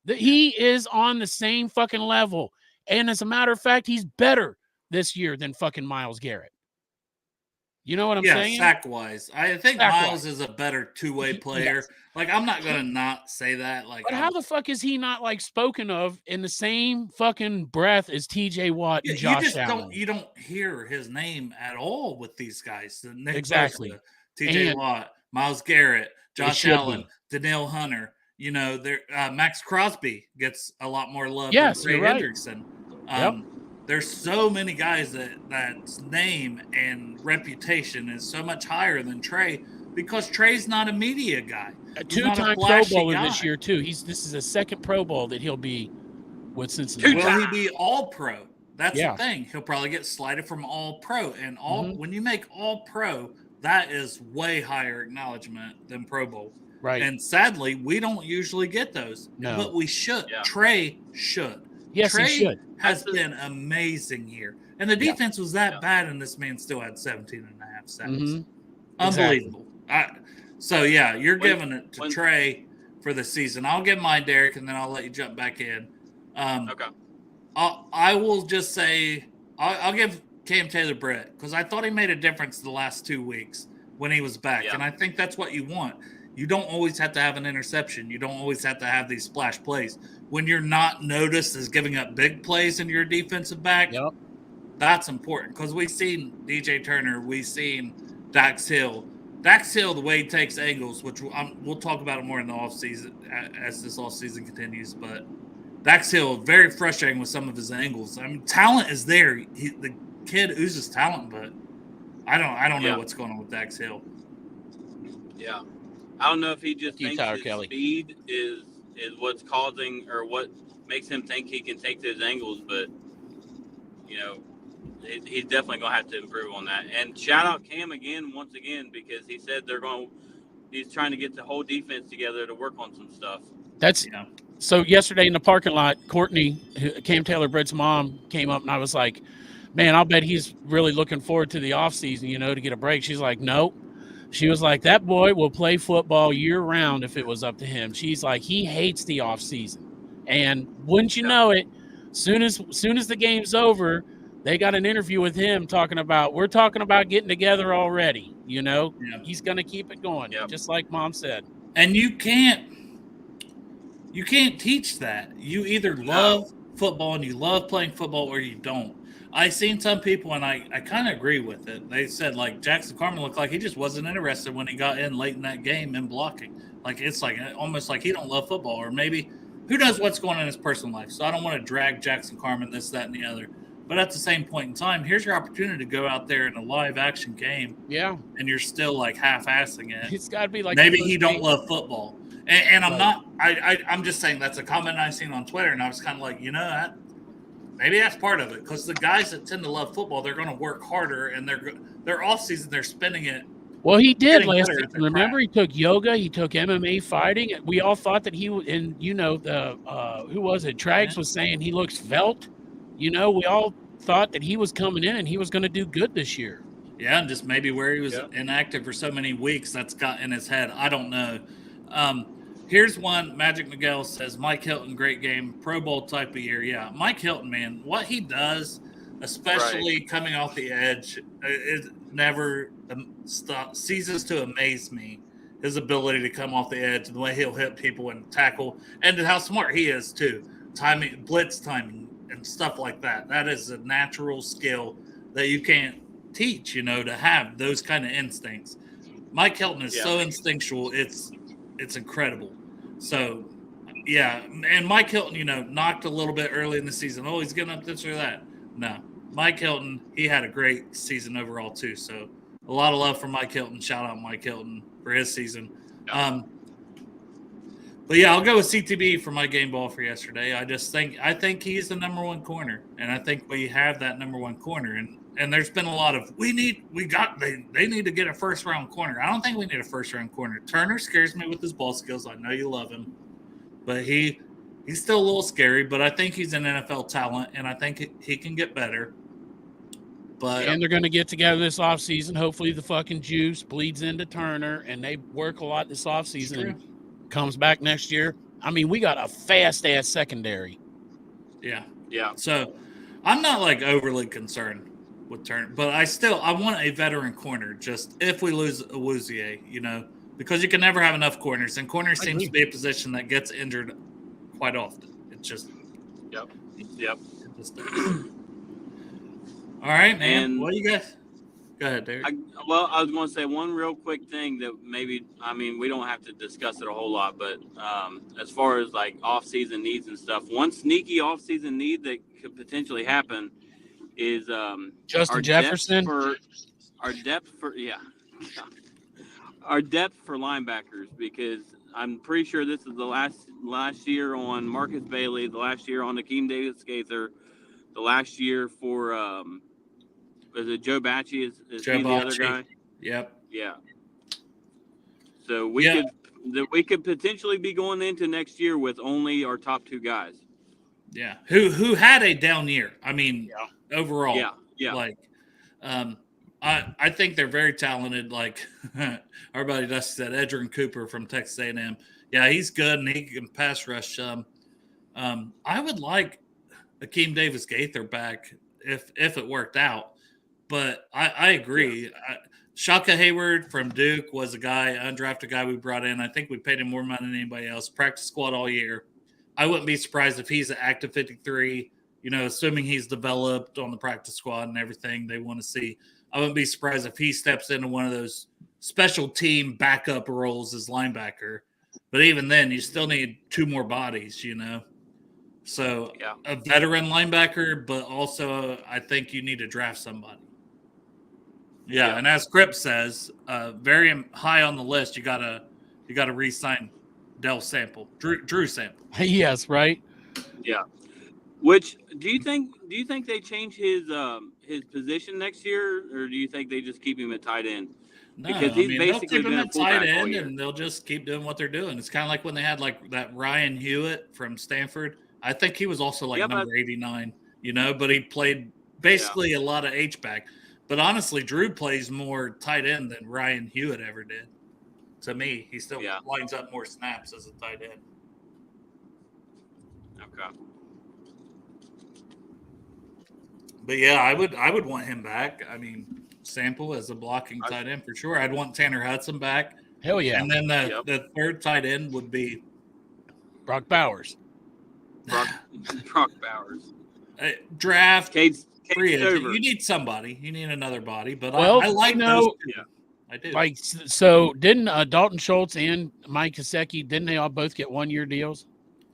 He is on the same fucking level. And as a matter of fact, he's better this year than fucking Myles Garrett. You know what I'm saying? Sack-wise. I think Myles is a better two-way player. Yes. Like, I'm not going to not say that. Like, but how the fuck is he not, like, spoken of in the same fucking breath as T.J. Watt and Josh Allen? You don't hear his name at all with these guys. Nick Exactly. Bosa, T.J. Watt, Myles Garrett, Josh Allen, Danielle Hunter. You know, Max Crosby gets a lot more love than Trey Hendrickson. There's so many guys that's name and reputation is so much higher than Trey because Trey's not a media guy. A two-time Pro Bowler this year too. This is a second Pro Bowl that he'll be with Cincinnati. Will he be All Pro? That's the thing. He'll probably get slided from All Pro, and when you make All Pro, that is way higher acknowledgement than Pro Bowl. Right. And sadly, we don't usually get those, but we should. Yeah. Trey should. Yes, Trey he should. Has been amazing here. And the defense was that bad, and this man still had 17 and a half sacks. Mm-hmm. Unbelievable. Exactly. You're giving it to Trey for the season. I'll give mine, Derek, and then I'll let you jump back in. Okay. I will just say I'll give Cam Taylor-Britt because I thought he made a difference the last 2 weeks when he was back, and I think that's what you want. You don't always have to have an interception. You don't always have to have these splash plays. When you're not noticed as giving up big plays in your defensive back, that's important because we've seen DJ Turner, we've seen Dax Hill. Dax Hill, the way he takes angles, which we'll talk about it more in the offseason as this offseason continues, but Dax Hill, very frustrating with some of his angles. I mean, talent is there. The kid oozes talent, but I don't know what's going on with Dax Hill. Yeah. I don't know if he just thinks his speed is what's causing or what makes him think he can take those angles, but you know, he's definitely going to have to improve on that. And shout out Cam once again, because he said he's trying to get the whole defense together to work on some stuff. So yesterday in the parking lot, Courtney, Cam Taylor-Britt's mom, came up and I was like, man, I'll bet he's really looking forward to the offseason, to get a break. She's like, nope. She was like, that boy will play football year-round if it was up to him. She's like, he hates the offseason. And wouldn't you know it, soon as the game's over, they got an interview with him we're talking about getting together already. He's going to keep it going, just like Mom said. And you can't teach that. You either love football and you love playing football or you don't. I seen some people, and I kind of agree with it. They said, like, Jackson Carman looked like he just wasn't interested when he got in late in that game in blocking. Like, it's like almost like he don't love football. Or maybe who knows what's going on in his personal life. So I don't want to drag Jackson Carman, this, that, and the other. But at the same point in time, here's your opportunity to go out there in a live action game. Yeah. And you're still, like, half-assing it. It's got to be like maybe he don't love football. And I'm not – I'm just saying that's a comment I seen on Twitter, and I was kind of like, maybe that's part of it because the guys that tend to love football, they're going to work harder, and their off season they're spending it. Well, he did last season. Remember, he took yoga, he took MMA fighting. We all thought that he would, and who was it? Trags was saying he looks svelte. We all thought that he was coming in and he was going to do good this year. Yeah, and just maybe where he was inactive for so many weeks, that's got in his head. I don't know. Here's one. Magic Miguel says, Mike Hilton, great game, Pro Bowl type of year. Yeah, Mike Hilton, man, what he does, especially coming off the edge, it never ceases to amaze me. His ability to come off the edge, the way he'll hit people and tackle, and how smart he is too. Timing, blitz timing, and stuff like that. That is a natural skill that you can't teach. To have those kind of instincts. Mike Hilton is so instinctual. It's it's incredible. So, yeah, and Mike Hilton, knocked a little bit early in the season. Oh, he's getting up this or that. No, Mike Hilton, he had a great season overall too. So, a lot of love for Mike Hilton. Shout out Mike Hilton for his season. But yeah, I'll go with CTB for my game ball for yesterday. I think he's the number one corner, and I think we have that number one corner. And there's been a lot of they need to get a first round corner. I don't think we need a first round corner. Turner scares me with his ball skills. I know you love him, but he's still a little scary. But I think he's an NFL talent, and I think he can get better. But and they're going to get together this offseason. Hopefully the fucking juice bleeds into Turner, and they work a lot this offseason and comes back next year. I mean, we got a fast-ass secondary. Yeah. Yeah. So I'm not like overly concerned with Turner, but I want a veteran corner just if we lose Awuzie, because you can never have enough corners, and corner seems to be a position that gets injured quite often. It's just Yep. It just all right, man. And What do you guys? Go ahead, Derek. I was going to say one real quick thing that maybe, we don't have to discuss it a whole lot, but as far as like off-season needs and stuff, one sneaky off-season need that could potentially happen is Justin Jefferson. Our depth for linebackers, because I'm pretty sure this is the last year on Marcus Bailey, the last year on Akeem Davis-Gaither, the last year for is it Joe Bacci? Is Joe he the Bacci. other guy? Yep. Yeah. So we could potentially be going into next year with only our top two guys. Yeah. Who had a down year? I mean, overall. Yeah. Like, I think they're very talented. Like our buddy Dusty said, Edgerrin Cooper from Texas A&M. Yeah, he's good and he can pass rush. I would like Akeem Davis-Gaither back if it worked out. But I agree. Yeah. Shaka Hayward from Duke was a guy, undrafted guy we brought in. I think we paid him more money than anybody else. Practice squad all year. I wouldn't be surprised if he's an active 53, assuming he's developed on the practice squad and everything they want to see. I wouldn't be surprised if he steps into one of those special team backup roles as linebacker. But even then, you still need two more bodies, So a veteran linebacker, but also I think you need to draft somebody. Yeah, and as Crip says, very high on the list. You gotta re-sign Drew Sample. Yes, right. Yeah. Which do you think they change his position next year, or do you think they just keep him at tight end? No, because he's basically they'll keep him at tight end, and they'll just keep doing what they're doing. It's kind of like when they had like that Ryan Hewitt from Stanford. I think he was also like number 89, but he played basically a lot of H-back. But honestly, Drew plays more tight end than Ryan Hewitt ever did. To me, he still lines up more snaps as a tight end. Okay. But yeah, I would want him back. I mean, Sample as a blocking tight end for sure. I'd want Tanner Hudson back. Hell yeah. And then the third tight end would be Brock Bowers. Brock Bowers. Draft. Free agent. You need somebody. You need another body. But well, I like those two. Yeah, I do. Like, so didn't Dalton Schultz and Mike Gesicki, didn't they all both get 1-year deals?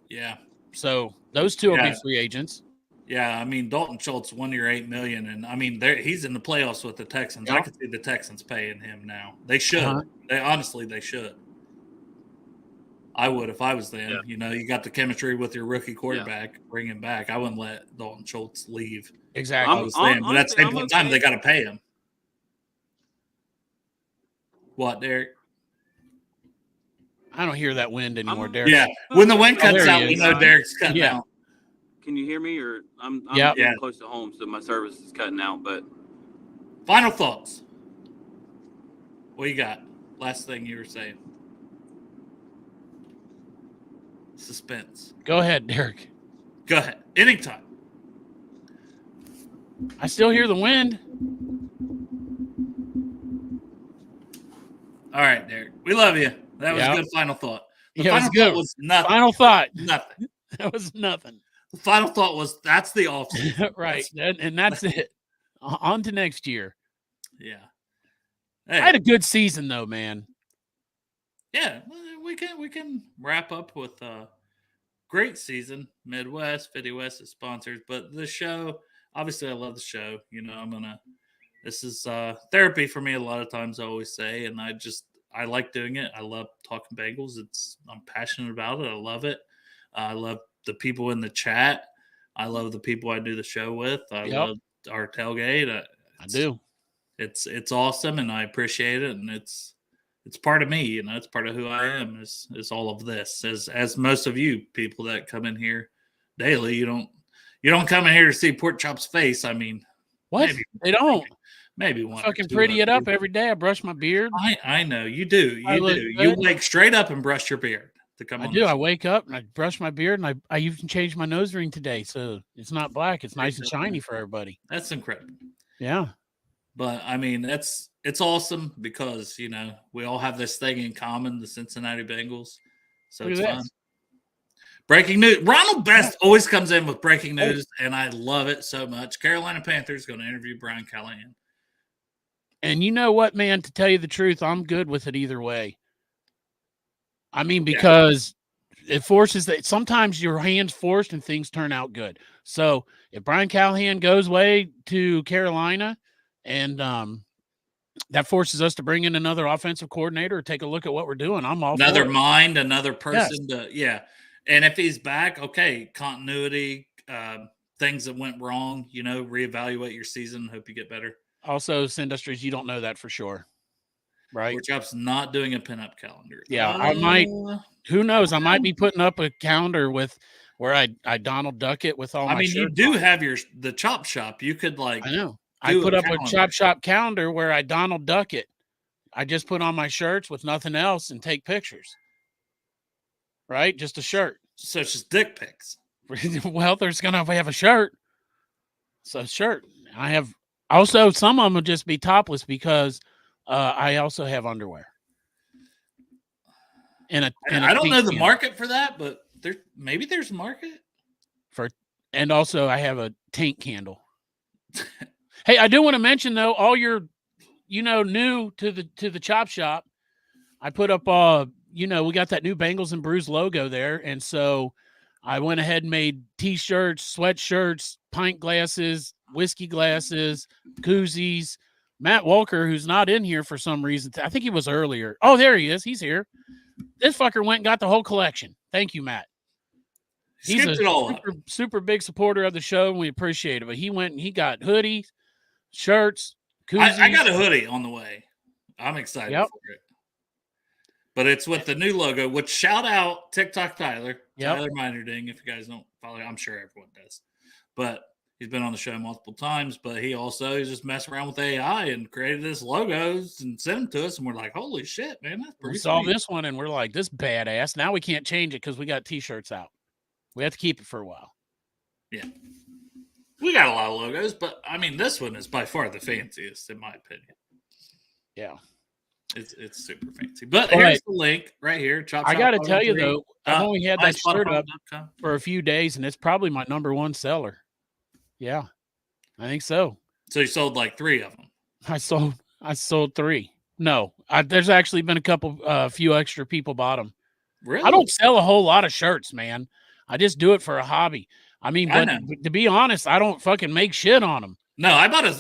Yeah. So those two will be free agents. Yeah, I mean, Dalton Schultz 1 year, $8 million, and I mean, he's in the playoffs with the Texans. I could see the Texans paying him now. They should. They should. I would if I was them. Yeah. You got the chemistry with your rookie quarterback. Bring him back. I wouldn't let Dalton Schultz leave. Exactly. But at the same point in time, they got to pay him. What, Derek? I don't hear that wind anymore, Derek. Yeah, when the wind cuts out, we know Derek's cutting out. Can you hear me? Or I'm close to home, so my service is cutting out. But final thoughts. What you got? Last thing you were saying. Suspense. Go ahead, Derek. Go ahead. Anytime. I still hear the wind. All right, Derek. We love you. That was a good final thought. The final thought was nothing. Final thought. Nothing. That was nothing. The final thought was that's the offseason. Right. And that's it. On to next year. Yeah. Hey. I had a good season, though, man. Yeah, we can wrap up with a great season. Midwest, 50 West is sponsors, but the show, obviously, I love the show. This is therapy for me. A lot of times, I always say, and I like doing it. I love talking Bengals. I'm passionate about it. I love it. I love the people in the chat. I love the people I do the show with. I love our tailgate. I do. It's awesome, and I appreciate it, and it's part of me. It's part of who I am. Is all of this. As most of you people that come in here daily, you don't come in here to see Pork Chop's face. I mean, what? They don't. Maybe one. Fucking pretty it up every day. I brush my beard. I know you do. You do. You wake straight up and brush your beard to come on. I do. I wake up and I brush my beard, and I even changed my nose ring today, so it's not black. It's nice and shiny for everybody. That's incredible. Yeah. But I mean, it's awesome because we all have this thing in common, the Cincinnati Bengals. So it's fun. Breaking news. Ronald Best always comes in with breaking news, and I love it so much. Carolina Panthers going to interview Brian Callahan. And you know what, man? To tell you the truth, I'm good with it either way. I mean, because it forces that sometimes your hand's forced and things turn out good. So if Brian Callahan goes away to Carolina and that forces us to bring in another offensive coordinator or take a look at what we're doing, I'm all another for it. Mind, another person. Yes. And if he's back, okay, continuity, things that went wrong, reevaluate your season. Hope you get better. Also, Industries, you don't know that for sure, right? Pork Chop's not doing a pinup calendar. Yeah, I might. Who knows? I might be putting up a calendar with where I Donald Duck it with all my. I mean, you do have the Chop Shop. You could I know. I put up a Chop Shop calendar where I Donald Duck it. I just put on my shirts with nothing else and take pictures. Right, just a shirt. So it's just dick pics. Well, there's gonna have a shirt. So shirt. I have. Also, some of them will just be topless because I also have underwear. And I don't know the market for that, but there's a market for. And also, I have a tank candle. Hey, I do want to mention though, all your, new to the Chop Shop, I put up we got that new Bengals and Brews logo there, and so I went ahead and made T-shirts, sweatshirts, pint glasses, whiskey glasses, koozies. Matt Walker, who's not in here for some reason, I think he was earlier. Oh, there he is. He's here. This fucker went and got the whole collection. Thank you, Matt. He's a super big supporter of the show, and we appreciate it. But he went and he got hoodies, shirts, koozies. I got a hoodie on the way. I'm excited for it. But it's with the new logo, which shout out TikTok Tyler Minerding. If you guys don't follow, I'm sure everyone does. But he's been on the show multiple times, but he's just messing around with AI and created this logos and sent them to us. And we're like, holy shit, man, that's pretty We saw this one and we're like, this badass. Now we can't change it because we got T-shirts out. We have to keep it for a while. Yeah. We got a lot of logos, but I mean, this one is by far the fanciest, in my opinion. Yeah. It's super fancy. But here's the link right here. I got to tell you, though, I've only had that shirt up for a few days, and it's probably my number one seller. Yeah, I think so. So you sold like 3 of them? I sold 3. No, there's actually been a few extra people bought them. Really? I don't sell a whole lot of shirts, man. I just do it for a hobby. I mean, but to be honest, I don't fucking make shit on them. No, I bought a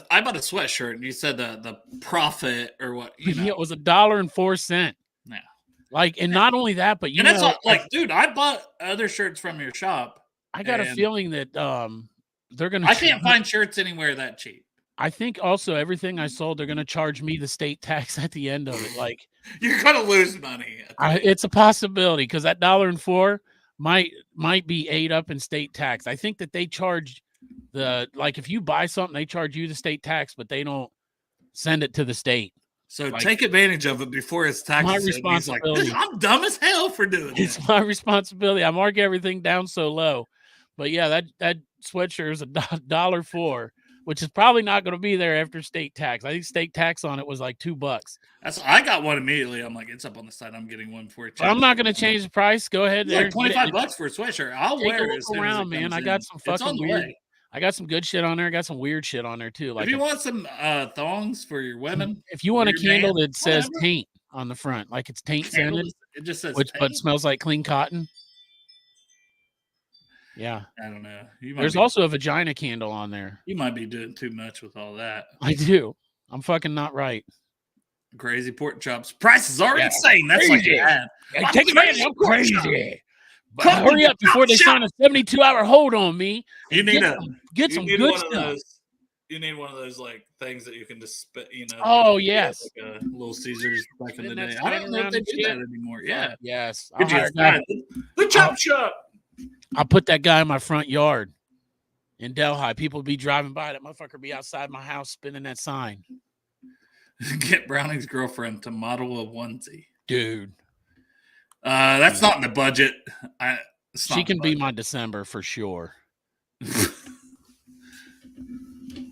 sweatshirt, and you said the profit or what? It was $1.04. Yeah. And not only that, but dude, I bought other shirts from your shop. I got a feeling that they're gonna. I can't find shirts anywhere that cheap. I think also everything I sold, they're gonna charge me the state tax at the end of it. You're gonna lose money. It's a possibility because that $1.04 might be ate up in state tax. I think that they charge. If you buy something, they charge you the state tax, but they don't send it to the state. So take advantage of it before it's taxed. My responsibility. I'm dumb as hell for doing it. It's my responsibility. I mark everything down so low. But yeah, that sweatshirt is $1.04, which is probably not going to be there after state tax. I think state tax on it was like $2. I got one immediately. I'm like, it's up on the side. I'm getting one for it. I'm not going to change the price. Go ahead. Like $25 for a sweatshirt. I'll wear it around, man. I got some fucking weird. I got some good shit on there. I got some weird shit on there too. If you want some thongs for your women, if you want a candle that says taint, on the front, like it's taint scented, It just says but paint. smells like clean cotton. Yeah. I don't know. There's also a vagina candle on there. You might be doing too much with all that. I do. I'm fucking not right. Crazy pork chops. Prices are insane. That's like an ad. Take it in. I'm crazy. But Come hurry to up before they sign a 72-hour hold on me. You need get some good stuff. You need one of those like things that you can just spit, Oh yes, like a Little Caesars back in the day. Isn't I that don't know if they spinning do around that anymore. Yeah. Yes. The chop shop. I'll put that guy in my front yard in Delhi. People be driving by. That motherfucker be outside my house spinning that sign. Get Browning's girlfriend to model a onesie. Dude. That's not in the budget. She can be my December for sure.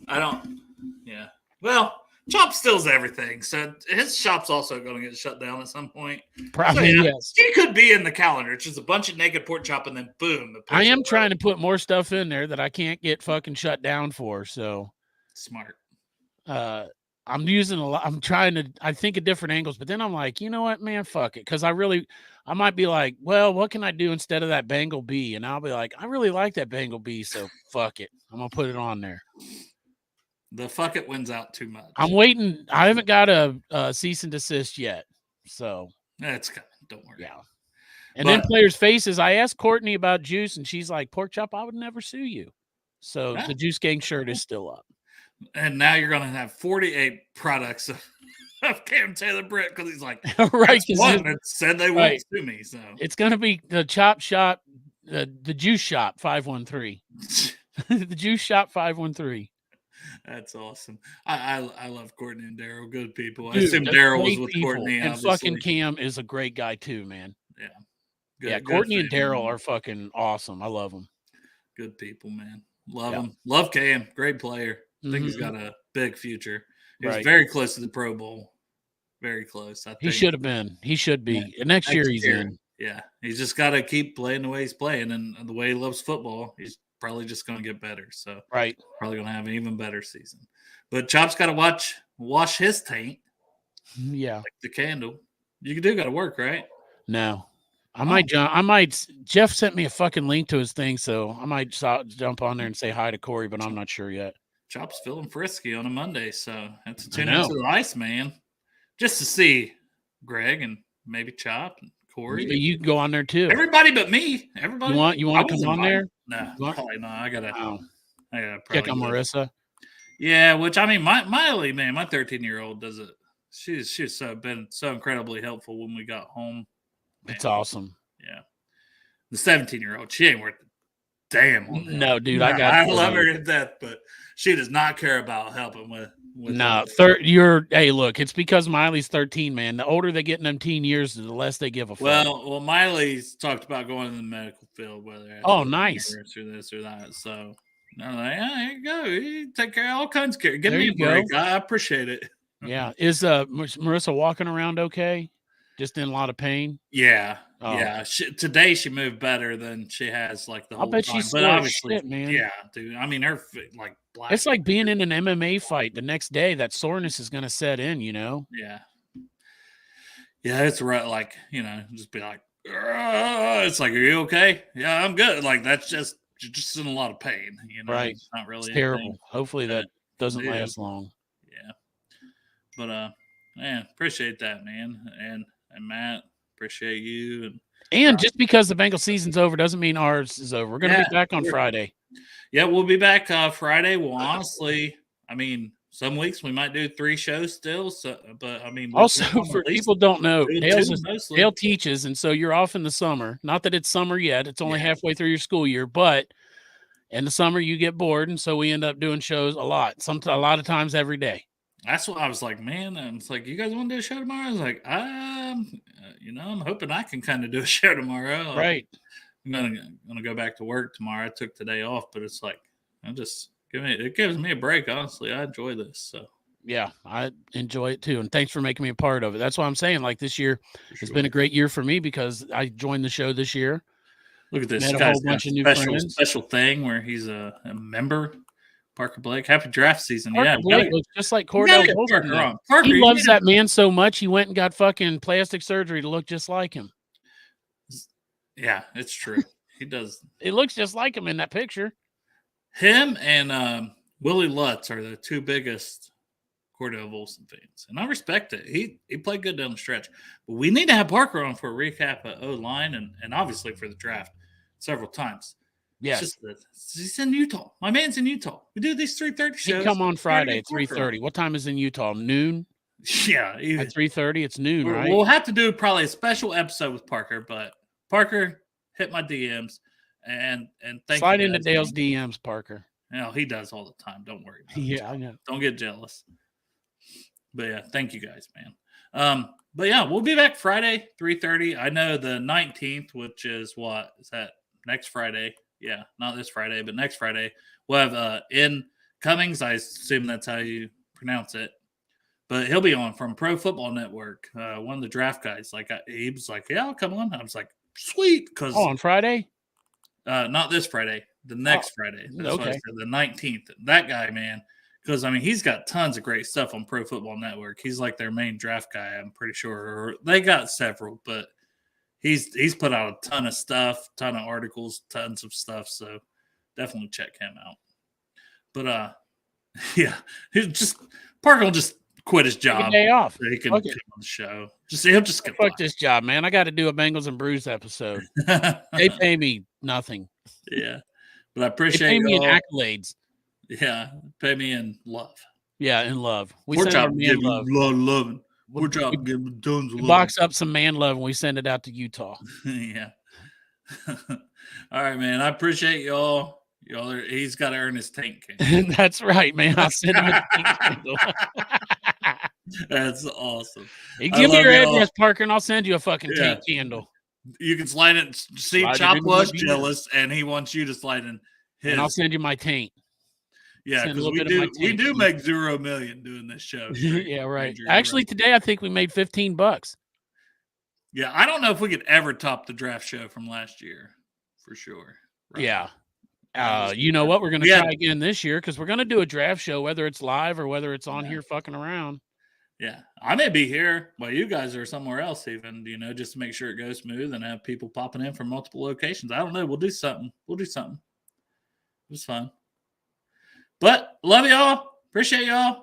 Yeah. Well, Chop steals everything. So his shop's also going to get shut down at some point. Probably, yes. She could be in the calendar. It's just a bunch of naked pork chop and then boom. I am trying to put more stuff in there that I can't get fucking shut down for. So smart. I'm using a lot. I'm trying to, I think of different angles, but then I'm like, you know what, man, fuck it. Cause I might be like, well, what can I do instead of that Bengal bee? And I'll be like, I really like that Bengal bee. So fuck it. I'm going to put it on there. The fuck it wins out too much. I'm waiting. I haven't got a cease and desist yet. So that's coming. Don't worry. Yeah. And then players' faces. I asked Courtney about juice and she's like, pork chop, I would never sue you. So the Juice Gang shirt is still up. And now you're going to have 48 products of Cam Taylor Britt because he's like, right? Because one that said they won't sue me. So it's going to be the Chop Shop, the Juice Shop 513, the Juice Shop 513. That's awesome. I love Courtney and Daryl. Good people. Dude, I assume Daryl was with people. Courtney. And obviously. fucking Cam is a great guy too, man. Yeah. Good, yeah, Courtney and Daryl are fucking awesome. I love them. Good people, man. Love them. Love Cam. Great player. I think he's got a big future. He's very close to the Pro Bowl. Very close. I think. He should have been. He should be. Yeah. Next year he's in. Yeah. He's just got to keep playing the way he's playing. And the way he loves football, he's probably just going to get better. So probably going to have an even better season. But Chop's got to wash his taint. Yeah. Like the candle. You do got to work, right? No. Jeff sent me a fucking link to his thing, so I might jump on there and say hi to Corey, but I'm not sure yet. Chop's feeling frisky on a Monday, so have to tune into the Ice Man just to see Greg and maybe Chop and Corey. You can go on there too. Everybody but me. Everybody. You want to come on there? No, probably not. I gotta check on Marissa. Yeah, which I mean, Miley, man, my 13-year-old does it. She's been so incredibly helpful when we got home. Man. It's awesome. Yeah. The 17-year-old, she ain't worth a damn on that. No, dude, I love her to death, but she does not care about helping with no, hey, look, it's because Miley's 13, man. The older they get in them teen years, the less they give a fuck. Well, Miley's talked about going in the medical field, whether nice or this or that. So I'm like, here you go. You take care of all kinds of care. Give me a break. I appreciate it. Yeah. Is Marissa walking around okay? Just in a lot of pain? Yeah. Oh. Yeah. Today she moved better than she has like the whole time. I bet she's obviously, man. Yeah, dude. I mean, her like black. It's like being in an MMA fight the next day. That soreness is going to set in, you know? Yeah. Yeah, it's right. Like, just be like, it's like, are you okay? Yeah, I'm good. Like, that's you're just in a lot of pain, Right. It's not really terrible. Hopefully that doesn't last long. Yeah. But, man, appreciate that, man. And Matt, appreciate you. And just because the Bengals season's over doesn't mean ours is over. We're going to be back on Friday. Yeah, we'll be back Friday. Well, honestly, I mean, some weeks we might do 3 shows still. So, but I mean, also for people don't know, Dale teaches, and so you're off in the summer. Not that it's summer yet; it's only halfway through your school year. But in the summer, you get bored, and so we end up doing shows a lot. A lot of times every day. That's what I was like, man. And it's like, you guys want to do a show tomorrow? I was like, I'm hoping I can kind of do a show tomorrow. Right. I'm gonna go back to work tomorrow. I took today off, but it's like it gives me a break. Honestly, I enjoy this. So yeah, I enjoy it too. And thanks for making me a part of it. That's what I'm saying. Like this year has been a great year for me because I joined the show this year. Look at this. Met a whole bunch of new friends. Special thing where he's a member. Parker Blake. Happy draft season. Parker Yeah. Blake looks just like You gotta Cordell get Bolden. Parker now. on. Parker, He you loves need that man so much, he went and got fucking plastic surgery to look just like him. Yeah, it's true. He does. It looks just like him in that picture. Him and Willie Lutz are the two biggest Cordell Volson fans, and I respect it. He played good down the stretch, but we need to have Parker on for a recap of O-line and obviously for the draft several times. Yes. It's just that he's in Utah. My man's in Utah. We do these 3:30 He shows. come on Friday at Parker on. 3:30. What time is in Utah? Noon? Yeah. At 3:30? It's noon, right? We'll have to do probably a special episode with Parker, but Parker, hit my DMs and thank Slide you into guys, Dale's man. DMs, Parker. You know, he does all the time. Don't worry about it. Yeah, I know. Don't get jealous. But yeah, thank you guys, man. But yeah, we'll be back Friday, 3:30. I know the 19th, which is what? Is that next Friday? Yeah, not this Friday, but next Friday. We'll have in Cummings. I assume that's how you pronounce it. But he'll be on from Pro Football Network. One of the draft guys. He was like, yeah, I'll come on. I was like, sweet. Because on Friday? not this Friday, the next Friday. That's okay. what I said, the 19th. That guy, man. Because, I mean, he's got tons of great stuff on Pro Football Network. He's like their main draft guy, I'm pretty sure. Or they got several, but he's put out a ton of stuff, ton of articles, tons of stuff. So definitely check him out. But, yeah, Parker will just quit his job. Take a day off. So he can Fuck come it. on the show. He'll just get Fuck this job, man. I got to do a Bengals and Brews episode. They pay me nothing. Yeah. But I They appreciate pay me in y'all. accolades. Yeah, pay me in love. Yeah, in love. We Poor send our job man giving love. a lot of loving. We- Poor job giving tons of We loving. box up some man love and we send it out to Utah. Yeah. All right, man. I appreciate y'all. He's got to earn his tank can. That's right, man. I'll send him a tank candle. That's awesome. Hey, I give me love your y'all. address, Parker, and I'll send you a fucking Yeah. tank candle. You can slide it. See, Slide it Chop into was my beer. jealous, and he wants you to slide in his. And I'll send you my taint. Yeah, send a because little we bit of my do tank. make 0 million doing this show. Yeah, right. Major Actually, growth. today I think we made $15. Yeah, I don't know if we could ever top the draft show from last year, for sure. Right. Yeah. That was You know what? We're going to Yeah. try again this year because we're going to do a draft show, whether it's live or whether it's on Yeah. here fucking around. Yeah, I may be here while you guys are somewhere else, even, just to make sure it goes smooth and have people popping in from multiple locations. I don't know. We'll do something. It was fun. But love y'all. Appreciate y'all.